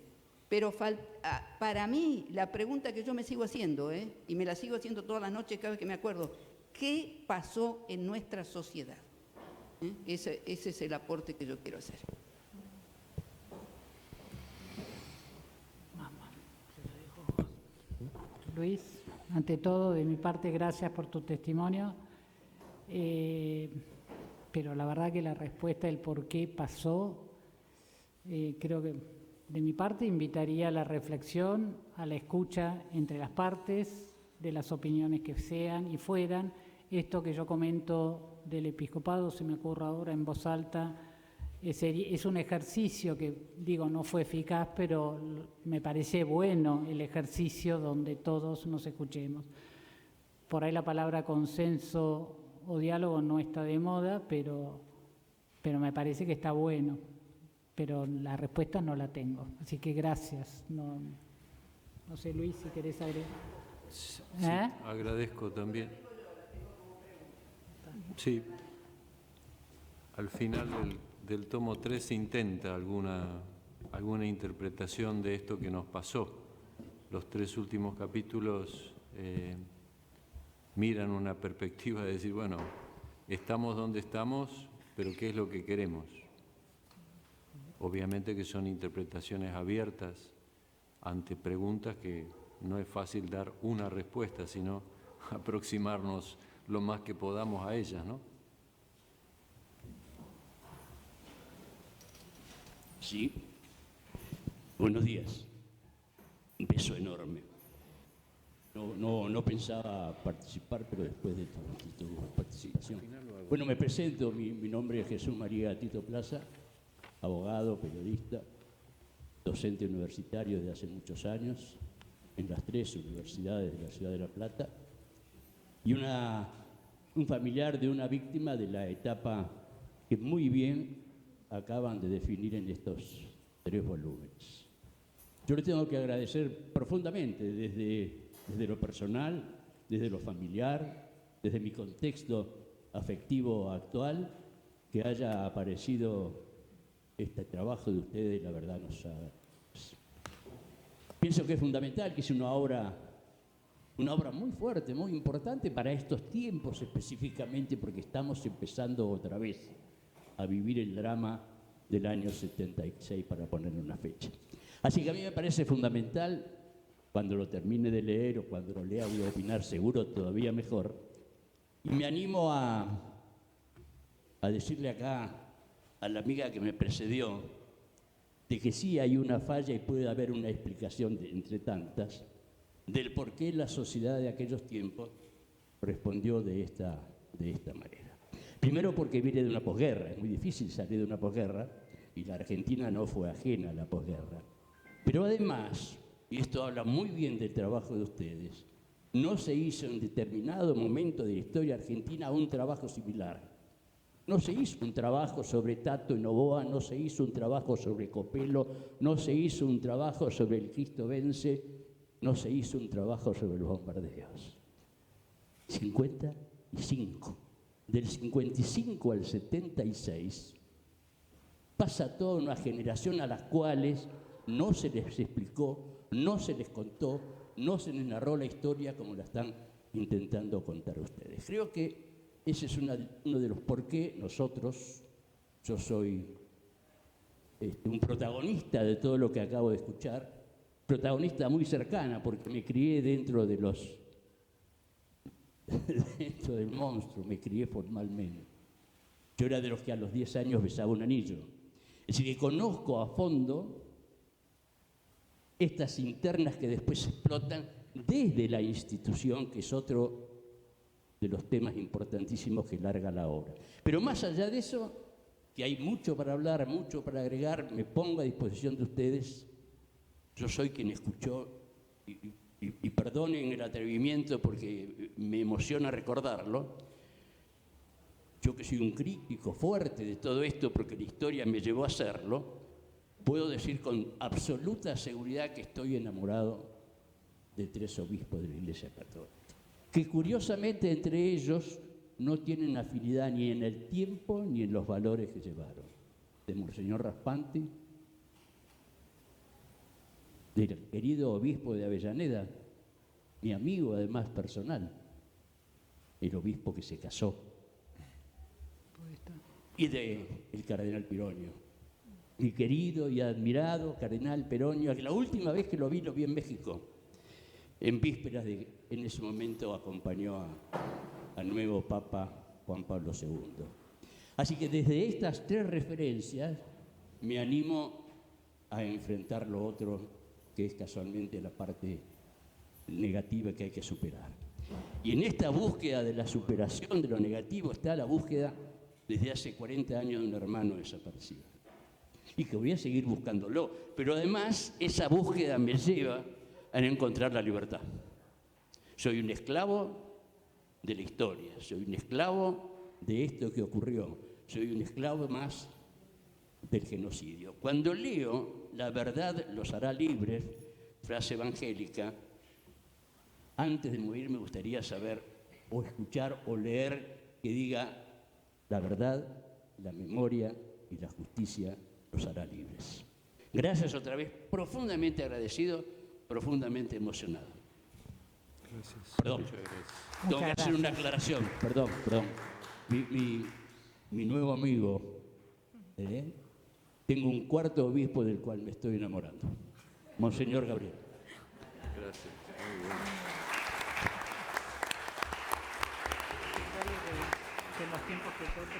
Pero para mí, la pregunta que yo me sigo haciendo, y me la sigo haciendo todas las noches cada vez que me acuerdo, ¿qué pasó en nuestra sociedad? Ese es el aporte que yo quiero hacer. Luis, ante todo, de mi parte, gracias por tu testimonio, pero la verdad que la respuesta del por qué pasó, creo que de mi parte invitaría a la reflexión, a la escucha entre las partes, de las opiniones que sean y fueran. Esto que yo comento del episcopado, se me ocurre ahora en voz alta, es un ejercicio que, digo, no fue eficaz, pero me parece bueno el ejercicio donde todos nos escuchemos. Por ahí la palabra consenso o diálogo no está de moda, pero me parece que está bueno. Pero la respuesta no la tengo. Así que gracias. No sé, Luis, si querés agregar. Sí, agradezco también. Sí. Al final del tomo 3 se intenta alguna interpretación de esto que nos pasó. Los 3 últimos capítulos miran una perspectiva de decir, bueno, estamos donde estamos, pero ¿qué es lo que queremos? Obviamente que son interpretaciones abiertas ante preguntas que no es fácil dar una respuesta, sino aproximarnos lo más que podamos a ellas, ¿no? Sí. Buenos días. Un beso enorme. No pensaba participar, pero después de tu participación. Bueno, me presento. Mi nombre es Jesús María Tito Plaza, abogado, periodista, docente universitario de hace muchos años en las 3 universidades de la ciudad de La Plata y un familiar de una víctima de la etapa que muy bien acaban de definir en estos 3 volúmenes. Yo le tengo que agradecer profundamente desde lo personal, desde lo familiar, desde mi contexto afectivo actual, que haya aparecido este trabajo de ustedes. La verdad pienso que es fundamental, que es una obra muy fuerte, muy importante para estos tiempos específicamente, porque estamos empezando otra vez a vivir el drama del año 76, para ponerle una fecha. Así que a mí me parece fundamental, cuando lo termine de leer o cuando lo lea voy a opinar seguro todavía mejor, y me animo a decirle acá a la amiga que me precedió de que sí hay una falla y puede haber una explicación entre tantas del por qué la sociedad de aquellos tiempos respondió de esta manera. Primero, porque viene de una posguerra. Es muy difícil salir de una posguerra y la Argentina no fue ajena a la posguerra. Pero además, y esto habla muy bien del trabajo de ustedes, no se hizo en determinado momento de la historia argentina un trabajo similar. No se hizo un trabajo sobre Tato y Novoa, no se hizo un trabajo sobre Copelo, no se hizo un trabajo sobre el Cristo Vence, no se hizo un trabajo sobre los bombardeos. 55. Del 55 al 76 pasa toda una generación a las cuales no se les explicó, no se les contó, no se les narró la historia como la están intentando contar ustedes. Creo que ese es uno de los por qué yo soy un protagonista de todo lo que acabo de escuchar, protagonista muy cercana, porque me crié dentro del monstruo, me crié formalmente. Yo era de los que a los 10 años besaba un anillo. Es decir, que conozco a fondo estas internas que después explotan desde la institución, que es otro de los temas importantísimos que larga la obra. Pero más allá de eso, que hay mucho para hablar, mucho para agregar, me pongo a disposición de ustedes. Yo soy quien escuchó, y perdonen el atrevimiento porque me emociona recordarlo, yo que soy un crítico fuerte de todo esto porque la historia me llevó a hacerlo, puedo decir con absoluta seguridad que estoy enamorado de 3 obispos de la Iglesia Católica, que curiosamente entre ellos no tienen afinidad ni en el tiempo ni en los valores que llevaron. De Monseñor Raspanti, del querido obispo de Avellaneda, mi amigo además personal, el obispo que se casó, y del cardenal Pironio, mi querido y admirado cardenal Pironio, que la última vez que lo vi en México, en vísperas en ese momento acompañó al nuevo Papa Juan Pablo II. Así que desde estas 3 referencias me animo a enfrentar lo otro, que es casualmente la parte negativa que hay que superar. Y en esta búsqueda de la superación de lo negativo está la búsqueda desde hace 40 años de un hermano desaparecido. Y que voy a seguir buscándolo. Pero además esa búsqueda me lleva a encontrar la libertad. Soy un esclavo de la historia, soy un esclavo de esto que ocurrió, soy un esclavo más del genocidio. Cuando leo "La verdad los hará libres", frase evangélica, antes de morir me gustaría saber, o escuchar, o leer que diga: la verdad, la memoria y la justicia los hará libres. Gracias otra vez, profundamente agradecido, profundamente emocionado. Gracias. Perdón, Muchas gracias. tengo que hacer una aclaración, perdón. Mi nuevo amigo, tengo un cuarto obispo del cual me estoy enamorando, Monseñor Gabriel. Gracias. Muy bien. De los tiempos que toca.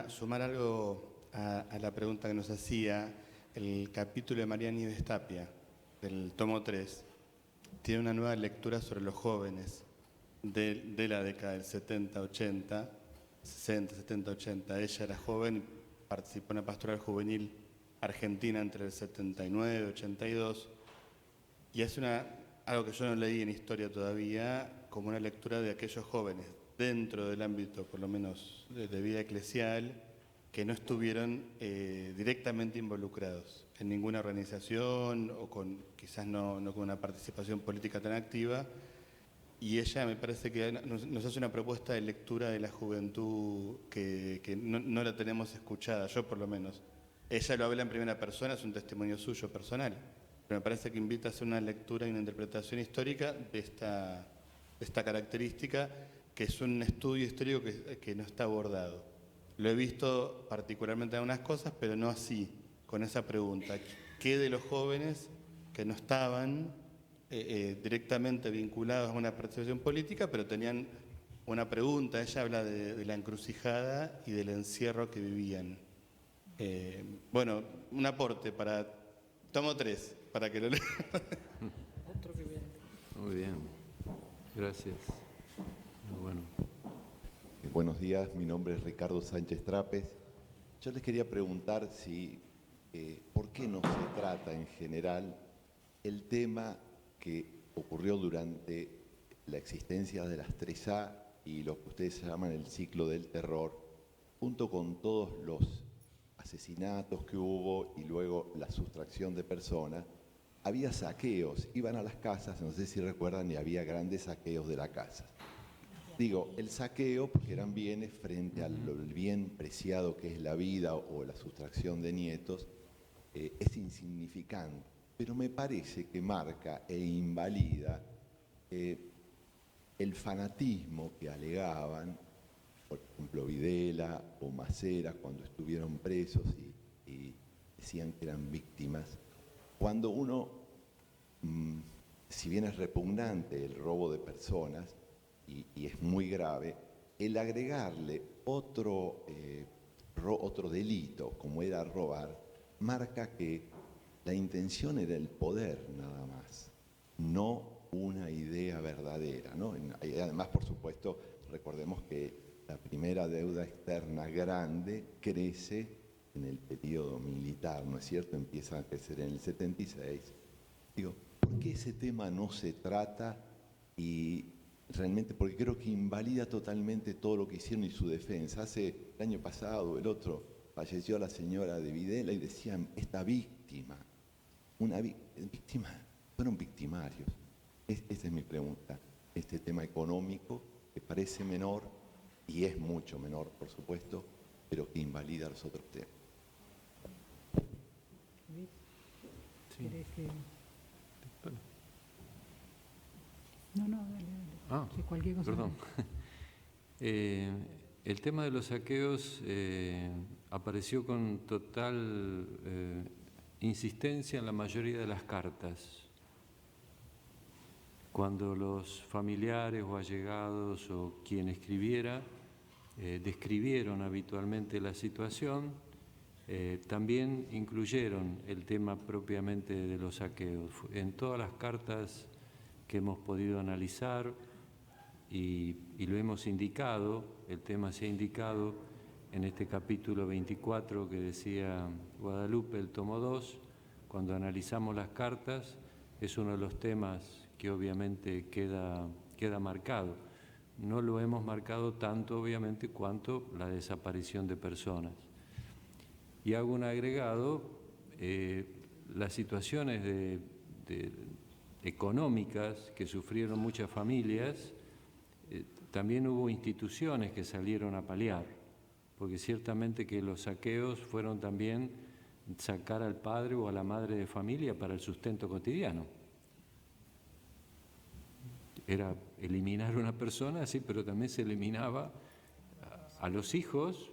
Sumar algo a la pregunta que nos hacía. El capítulo de María Nieves Tapia, del tomo 3, tiene una nueva lectura sobre los jóvenes de la década del 70-80, 60-70-80. Ella era joven, participó en la pastoral juvenil argentina entre el 79 y 82, y es algo que yo no leí en historia todavía, como una lectura de aquellos jóvenes dentro del ámbito, por lo menos, de vida eclesial, que no estuvieron directamente involucrados en ninguna organización o quizás no con una participación política tan activa. Y ella me parece que nos hace una propuesta de lectura de la juventud que no la tenemos escuchada, yo por lo menos. Ella lo habla en primera persona, es un testimonio suyo personal, pero me parece que invita a hacer una lectura y una interpretación histórica de esta característica, que es un estudio histórico que no está abordado. Lo he visto particularmente en algunas cosas, pero no así, con esa pregunta. ¿Qué de los jóvenes que no estaban directamente vinculados a una participación política, pero tenían una pregunta? Ella habla de la encrucijada y del encierro que vivían. Bueno, un aporte para tomo 3, para que lo lean. Muy bien. Gracias. Muy bueno. Buenos días, mi nombre es Ricardo Sánchez Trapes. Yo les quería preguntar por qué no se trata en general el tema que ocurrió durante la existencia de las 3A y lo que ustedes llaman el ciclo del terror, junto con todos los asesinatos que hubo y luego la sustracción de personas. Había saqueos, iban a las casas, no sé si recuerdan, y había grandes saqueos de las casas. Digo, el saqueo, porque eran bienes frente al bien preciado que es la vida o la sustracción de nietos, es insignificante, pero me parece que marca e invalida el fanatismo que alegaban, por ejemplo, Videla o Macera, cuando estuvieron presos y decían que eran víctimas. Cuando uno, si bien es repugnante el robo de personas, y es muy grave, el agregarle otro delito, como era robar, marca que la intención era el poder nada más, no una idea verdadera, ¿no? Además, por supuesto, recordemos que la primera deuda externa grande crece en el periodo militar, ¿no es cierto? Empieza a crecer en el 76. Digo, ¿por qué ese tema no se trata? Y realmente, porque creo que invalida totalmente todo lo que hicieron y su defensa. El año pasado, el otro, falleció la señora de Videla y decían, esta víctima, víctima, fueron victimarios. Esa es mi pregunta. Este tema económico, que parece menor, y es mucho menor, por supuesto, pero que invalida los otros temas. Sí. No, dale. Si cualquier cosa. Perdón. El tema de los saqueos apareció con total insistencia en la mayoría de las cartas. Cuando los familiares o allegados o quien escribiera describieron habitualmente la situación, también incluyeron el tema propiamente de los saqueos. En todas las cartas que hemos podido analizar y lo hemos indicado, el tema se ha indicado en este capítulo 24 que decía Guadalupe, el tomo 2, cuando analizamos las cartas, es uno de los temas que obviamente queda marcado. No lo hemos marcado tanto, obviamente, cuanto la desaparición de personas. Y hago un agregado, las situaciones económicas que sufrieron muchas familias, también hubo instituciones que salieron a paliar, porque ciertamente que los saqueos fueron también sacar al padre o a la madre de familia para el sustento cotidiano. Era eliminar a una persona, sí, pero también se eliminaba a los hijos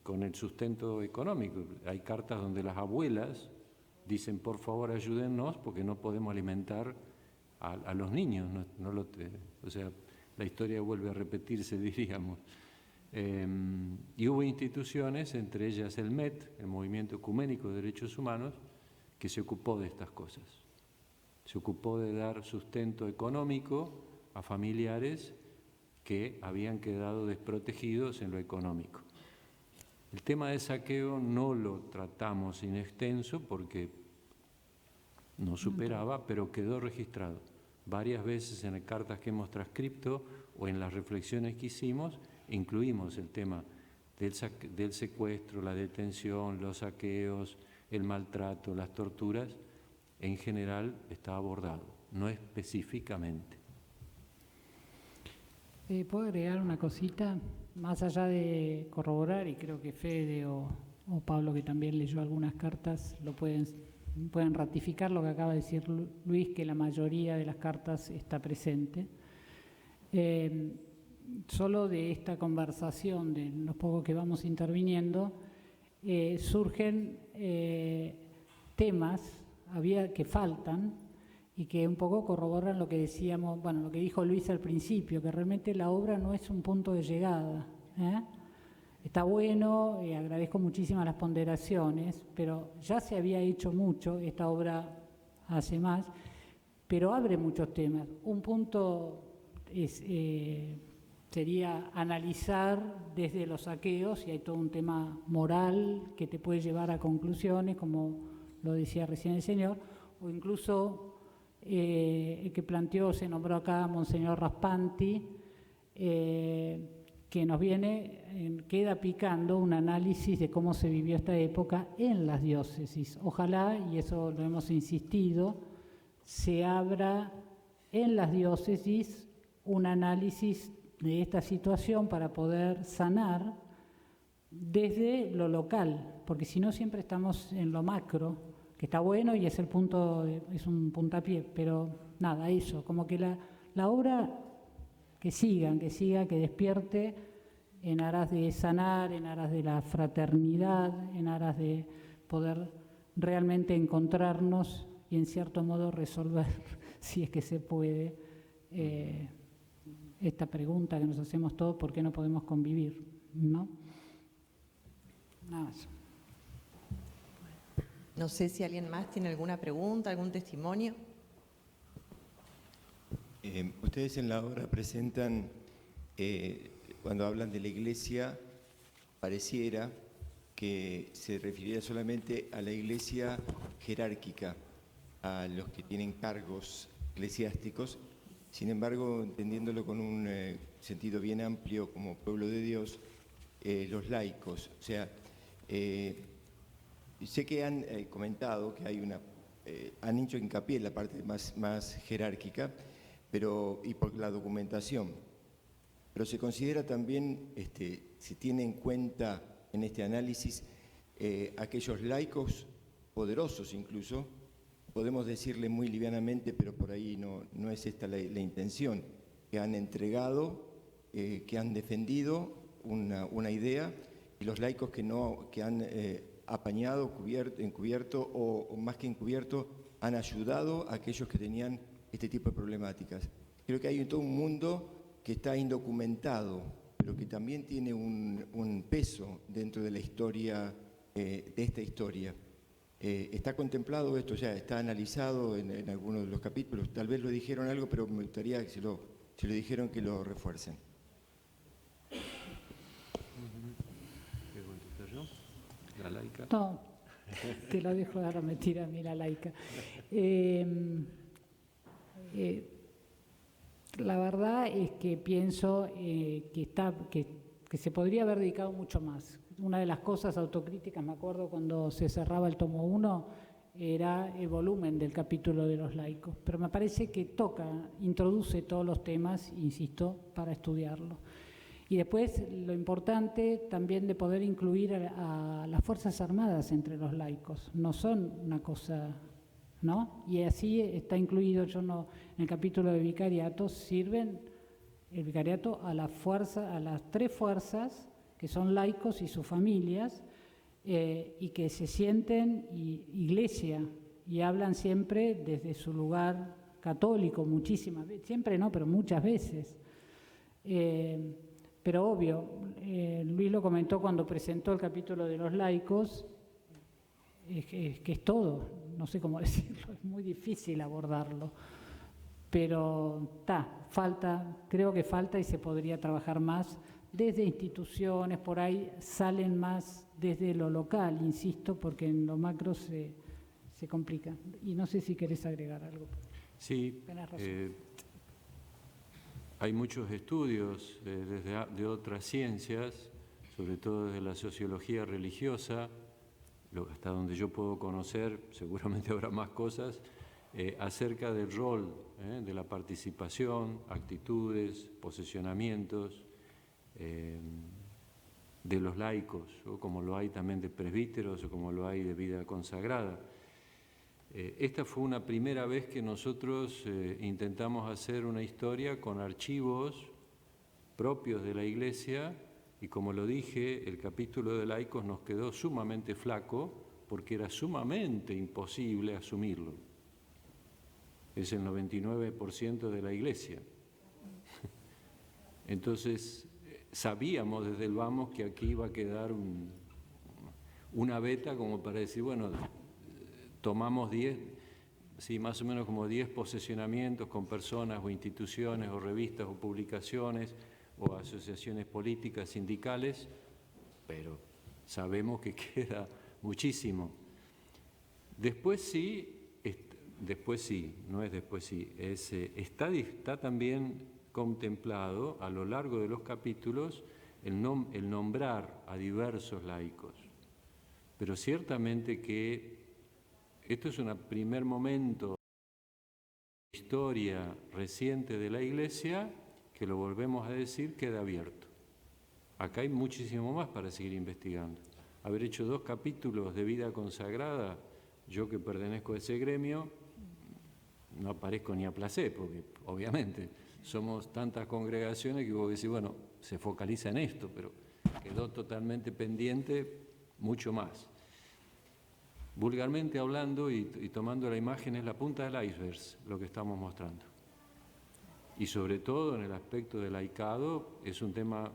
con el sustento económico. Hay cartas donde las abuelas dicen, por favor, ayúdennos porque no podemos alimentar a los niños. O sea, la historia vuelve a repetirse, diríamos. Y hubo instituciones, entre ellas el MET, el Movimiento Ecuménico de Derechos Humanos, que se ocupó de estas cosas. Se ocupó de dar sustento económico a familiares que habían quedado desprotegidos en lo económico. El tema de saqueo no lo tratamos in extenso porque no superaba, pero quedó registrado. Varias veces en las cartas que hemos transcripto o en las reflexiones que hicimos, incluimos el tema del secuestro, la detención, los saqueos, el maltrato, las torturas. En general está abordado, no específicamente. ¿Puedo agregar una cosita? Más allá de corroborar, y creo que Fede o Pablo, que también leyó algunas cartas, lo pueden ratificar lo que acaba de decir Luis, que la mayoría de las cartas está presente. Solo de esta conversación, de los pocos que vamos interviniendo, surgen temas que faltan y que un poco corroboran lo que decíamos, bueno, lo que dijo Luis al principio, que realmente la obra no es un punto de llegada. Está bueno, agradezco muchísimas las ponderaciones, pero ya se había hecho mucho, esta obra hace más, pero abre muchos temas. Un punto sería analizar desde los saqueos, y hay todo un tema moral que te puede llevar a conclusiones, como lo decía recién el señor, o incluso el que planteó, se nombró acá Monseñor Raspanti, que nos queda picando un análisis de cómo se vivió esta época en las diócesis. Ojalá, y eso lo hemos insistido, se abra en las diócesis un análisis de esta situación para poder sanar desde lo local, porque si no siempre estamos en lo macro, que está bueno y es es un puntapié, pero nada, eso, como que la obra que siga, que despierte en aras de sanar, en aras de la fraternidad, en aras de poder realmente encontrarnos y en cierto modo resolver, si es que se puede, esta pregunta que nos hacemos todos, ¿por qué no podemos convivir? ¿No? Nada más. No sé si alguien más tiene alguna pregunta, algún testimonio. Ustedes en la obra presentan, cuando hablan de la Iglesia, pareciera que se refiriera solamente a la Iglesia jerárquica, a los que tienen cargos eclesiásticos. Sin embargo, entendiéndolo con un sentido bien amplio como pueblo de Dios, los laicos, o sea, sé que han comentado que hay han hecho hincapié en la parte más jerárquica, y por la documentación, pero se considera también, se tiene en cuenta en este análisis aquellos laicos poderosos incluso, podemos decirle muy livianamente, pero por ahí no es esta la intención, que han entregado, que han defendido una idea, y los laicos que han apañado, encubierto o más que encubierto, han ayudado a aquellos que tenían este tipo de problemáticas. Creo que hay todo un mundo que está indocumentado pero que también tiene un peso dentro de la historia, de esta historia. ¿Está contemplado esto ya? ¿Está analizado en algunos de los capítulos? Tal vez lo dijeron algo, pero me gustaría que si lo dijeron que lo refuercen. ¿Qué contestar yo? ¿La laica? No, te lo dejo, ahora me tira a mí la laica. La verdad es que pienso que se podría haber dedicado mucho más. Una de las cosas autocríticas, me acuerdo cuando se cerraba el tomo 1, era el volumen del capítulo de los laicos. Pero me parece que introduce todos los temas, insisto, para estudiarlo. Y después lo importante también de poder incluir a las Fuerzas Armadas entre los laicos. No son una cosa, ¿no? Y así está incluido, en el capítulo de vicariatos, sirven el vicariato a las 3 fuerzas, que son laicos y sus familias, y que se sienten iglesia y hablan siempre desde su lugar católico, muchísimas veces, siempre no, pero muchas veces. Pero obvio, Luis lo comentó cuando presentó el capítulo de los laicos, que es todo, no sé cómo decirlo, es muy difícil abordarlo, pero creo que falta y se podría trabajar más desde instituciones, por ahí salen más desde lo local, insisto, porque en lo macro se complica. Y no sé si querés agregar algo. Sí, hay muchos estudios de otras ciencias, sobre todo desde la sociología religiosa, hasta donde yo puedo conocer, seguramente habrá más cosas, acerca del rol, de la participación, actitudes, posicionamientos de los laicos, o como lo hay también de presbíteros o como lo hay de vida consagrada. Esta fue una primera vez que nosotros intentamos hacer una historia con archivos propios de la Iglesia y, como lo dije, el capítulo de laicos nos quedó sumamente flaco porque era sumamente imposible asumirlo. Es el 99% de la Iglesia. Entonces, sabíamos desde el vamos que aquí iba a quedar una beta como para decir, bueno, tomamos 10, sí, más o menos como 10 posesionamientos con personas o instituciones o revistas o publicaciones o asociaciones políticas, sindicales, pero sabemos que queda muchísimo. Después sí, está también contemplado a lo largo de los capítulos el nombrar a diversos laicos, pero ciertamente que esto es un primer momento de historia reciente de la Iglesia que, lo volvemos a decir, queda abierto. Acá hay muchísimo más para seguir investigando. Haber hecho 2 capítulos de vida consagrada, yo que pertenezco a ese gremio, no aparezco ni a placer, porque obviamente somos tantas congregaciones que vos decís, bueno, se focaliza en esto, pero quedó totalmente pendiente mucho más. Vulgarmente hablando y tomando la imagen, es la punta del iceberg lo que estamos mostrando. Y sobre todo en el aspecto del laicado es un tema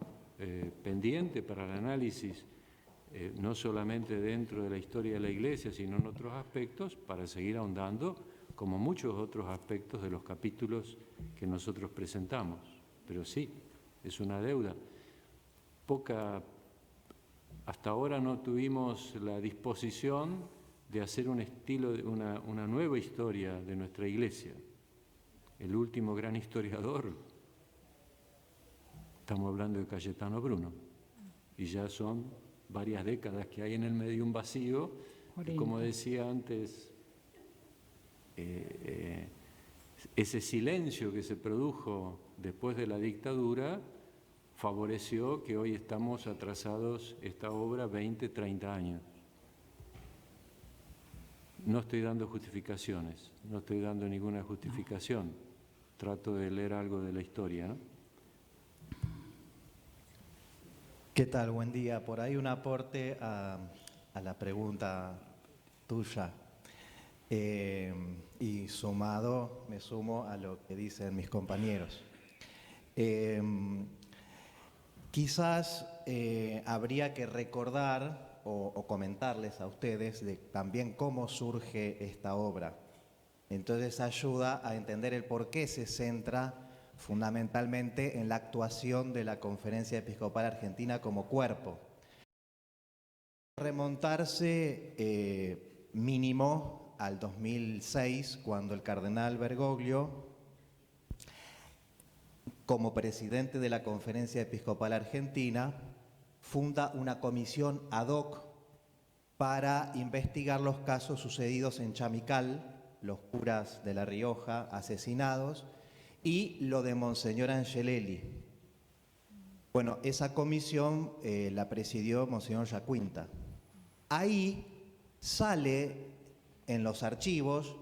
pendiente para el análisis, no solamente dentro de la historia de la Iglesia, sino en otros aspectos, para seguir ahondando, como muchos otros aspectos de los capítulos que nosotros presentamos. Pero sí, es una deuda. Hasta ahora no tuvimos la disposición de hacer una nueva historia de nuestra Iglesia. El último gran historiador, estamos hablando de Cayetano Bruno, y ya son varias décadas que hay en el medio un vacío, y como decía antes, ese silencio que se produjo después de la dictadura favoreció que hoy estamos atrasados esta obra 20, 30 años. No estoy dando justificaciones, no estoy dando ninguna justificación. Trato de leer algo de la historia, ¿no? ¿Qué tal? Buen día. Por ahí un aporte a la pregunta tuya. Y me sumo a lo que dicen mis compañeros. Quizás habría que recordar o comentarles a ustedes también cómo surge esta obra. Entonces ayuda a entender el por qué se centra fundamentalmente en la actuación de la Conferencia Episcopal Argentina como cuerpo. Remontarse mínimo al 2006, cuando el cardenal Bergoglio, como presidente de la Conferencia Episcopal Argentina, funda una comisión ad hoc para investigar los casos sucedidos en Chamical, los curas de La Rioja asesinados, y lo de Monseñor Angelelli. Bueno, esa comisión la presidió Monseñor Yacuinta. Ahí sale en los archivos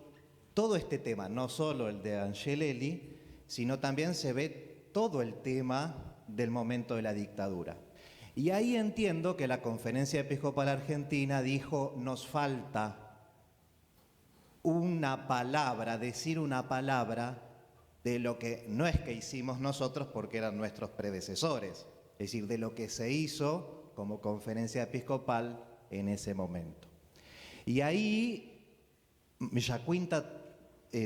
todo este tema, no solo el de Angelelli, sino también se ve todo el tema del momento de la dictadura. Y ahí entiendo que la Conferencia Episcopal Argentina dijo, nos falta una palabra, decir una palabra de lo que no es que hicimos nosotros porque eran nuestros predecesores, es decir, de lo que se hizo como Conferencia Episcopal en ese momento. Y ahí Yacuinta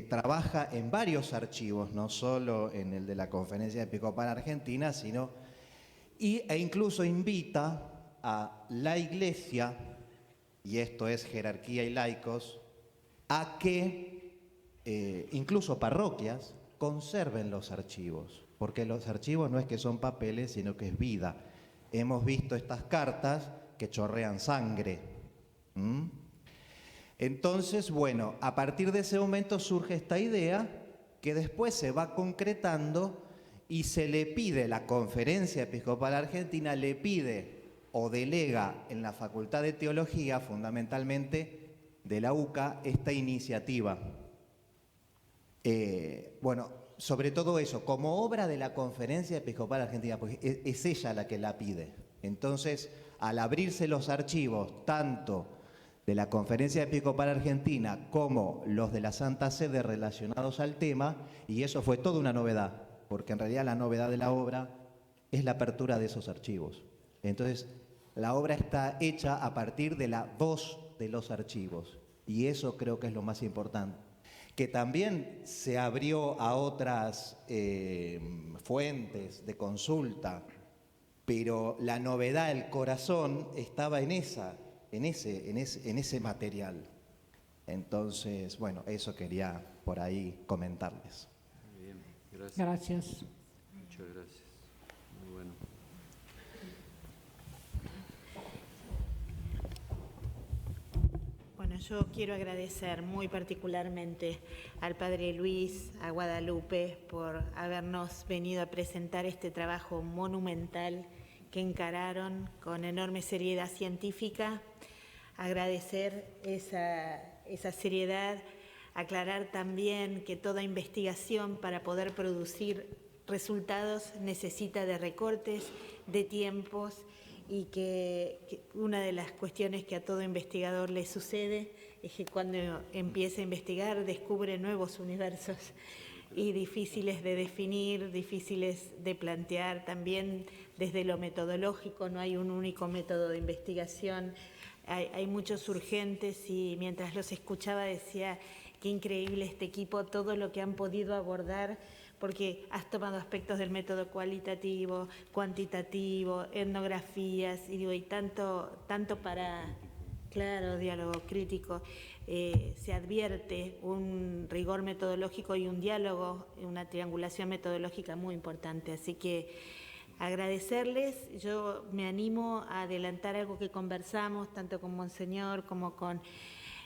trabaja en varios archivos, no solo en el de la Conferencia Episcopal Argentina, e incluso invita a la Iglesia, y esto es jerarquía y laicos, a que incluso parroquias conserven los archivos, porque los archivos no es que son papeles, sino que es vida. Hemos visto estas cartas que chorrean sangre. Entonces, bueno, a partir de ese momento surge esta idea que después se va concretando y se le pide, la Conferencia Episcopal Argentina le pide o delega en la Facultad de Teología, fundamentalmente de la UCA, esta iniciativa. Bueno, sobre todo eso, como obra de la Conferencia Episcopal Argentina, pues es ella la que la pide. Entonces, al abrirse los archivos, tanto de la Conferencia Episcopal Argentina como los de la Santa Sede relacionados al tema, y eso fue toda una novedad, porque en realidad la novedad de la obra es la apertura de esos archivos. Entonces, la obra está hecha a partir de la voz de los archivos, y eso creo que es lo más importante. Que también se abrió a otras fuentes de consulta, pero la novedad, el corazón, estaba en ese material. Entonces, bueno, eso quería por ahí comentarles. Bien, gracias. Gracias. Muchas gracias. Muy bueno. Bueno, yo quiero agradecer muy particularmente al Padre Luis, a Guadalupe, por habernos venido a presentar este trabajo monumental que encararon con enorme seriedad científica. Agradecer esa seriedad, aclarar también que toda investigación para poder producir resultados necesita de recortes, de tiempos, y que una de las cuestiones que a todo investigador le sucede es que cuando empieza a investigar descubre nuevos universos y difíciles de definir, difíciles de plantear. También desde lo metodológico no hay un único método de investigación, hay muchos urgentes, y mientras los escuchaba decía qué increíble este equipo, todo lo que han podido abordar, porque has tomado aspectos del método cualitativo, cuantitativo, etnografías, y tanto para, claro, diálogo crítico. Se advierte un rigor metodológico y un diálogo, una triangulación metodológica muy importante. Así que agradecerles. Yo me animo a adelantar algo que conversamos tanto con Monseñor como con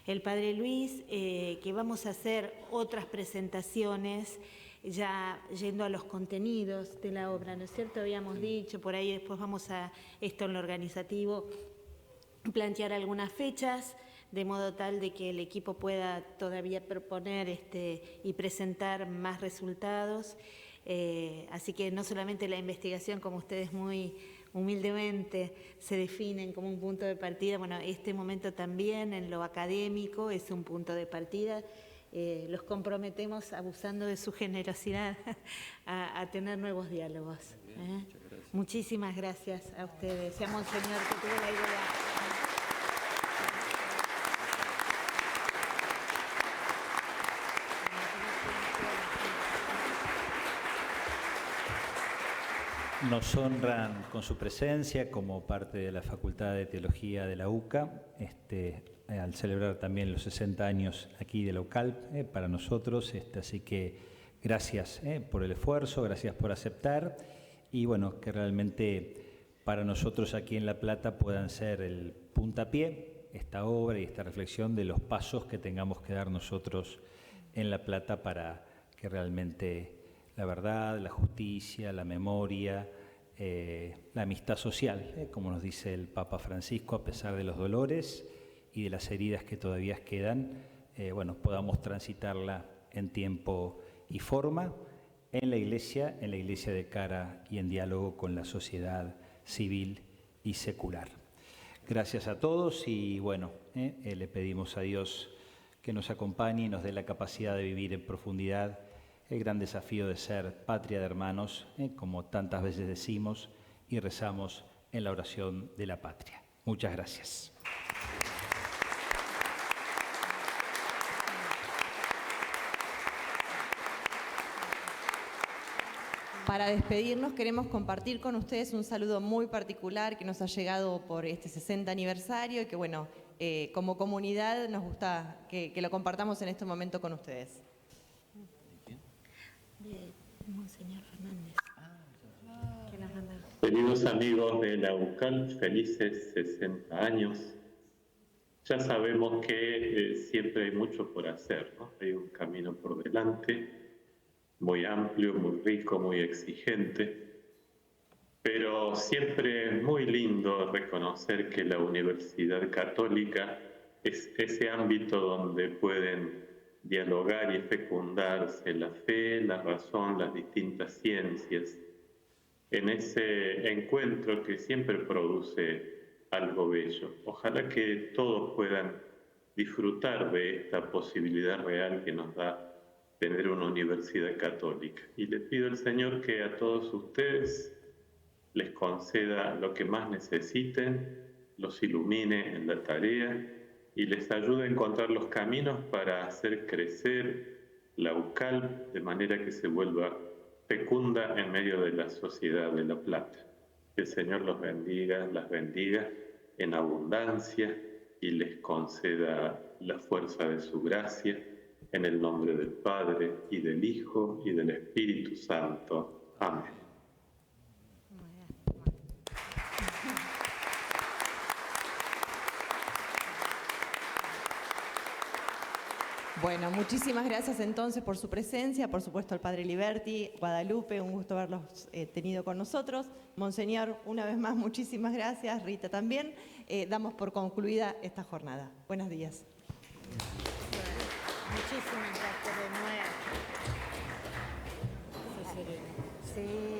el Padre Luis, que vamos a hacer otras presentaciones ya yendo a los contenidos de la obra, ¿no es cierto? Habíamos dicho, por ahí después vamos a esto en lo organizativo, plantear algunas fechas, de modo tal de que el equipo pueda todavía proponer y presentar más resultados. Así que no solamente la investigación, como ustedes muy humildemente se definen como un punto de partida, bueno, este momento también en lo académico es un punto de partida. Los comprometemos, abusando de su generosidad, a tener nuevos diálogos. Muchas gracias. Muchísimas gracias a ustedes y a Monseñor que tuvo la idea. Nos honran con su presencia como parte de la Facultad de Teología de la UCA, al celebrar también los 60 años aquí de la UCALP para nosotros, así que gracias por el esfuerzo, gracias por aceptar y bueno, que realmente para nosotros aquí en La Plata puedan ser el puntapié, esta obra y esta reflexión de los pasos que tengamos que dar nosotros en La Plata para que realmente la verdad, la justicia, la memoria, la amistad social, como nos dice el Papa Francisco, a pesar de los dolores y de las heridas que todavía quedan, podamos transitarla en tiempo y forma en la Iglesia de cara y en diálogo con la sociedad civil y secular. Gracias a todos y le pedimos a Dios que nos acompañe y nos dé la capacidad de vivir en profundidad el gran desafío de ser patria de hermanos, como tantas veces decimos y rezamos en la oración de la patria. Muchas gracias. Para despedirnos queremos compartir con ustedes un saludo muy particular que nos ha llegado por este 60 aniversario y que como comunidad nos gusta que lo compartamos en este momento con ustedes. De Monseñor Fernández. Queridos amigos de la UCAL, felices 60 años. Ya sabemos que siempre hay mucho por hacer, ¿no? Hay un camino por delante, muy amplio, muy rico, muy exigente, pero siempre es muy lindo reconocer que la Universidad Católica es ese ámbito donde pueden dialogar y fecundarse la fe, la razón, las distintas ciencias, en ese encuentro que siempre produce algo bello. Ojalá que todos puedan disfrutar de esta posibilidad real que nos da tener una universidad católica. Y le pido al Señor que a todos ustedes les conceda lo que más necesiten, los ilumine en la tarea y les ayude a encontrar los caminos para hacer crecer la UCAL de manera que se vuelva fecunda en medio de la sociedad de La Plata. Que el Señor los bendiga, las bendiga en abundancia y les conceda la fuerza de su gracia, en el nombre del Padre, y del Hijo, y del Espíritu Santo. Amén. Bueno, muchísimas gracias entonces por su presencia, por supuesto al Padre Liberti, Guadalupe, un gusto haberlos tenido con nosotros. Monseñor, una vez más, muchísimas gracias, Rita también. Damos por concluida esta jornada. Buenos días. Muchísimas gracias de nuevo. Sí.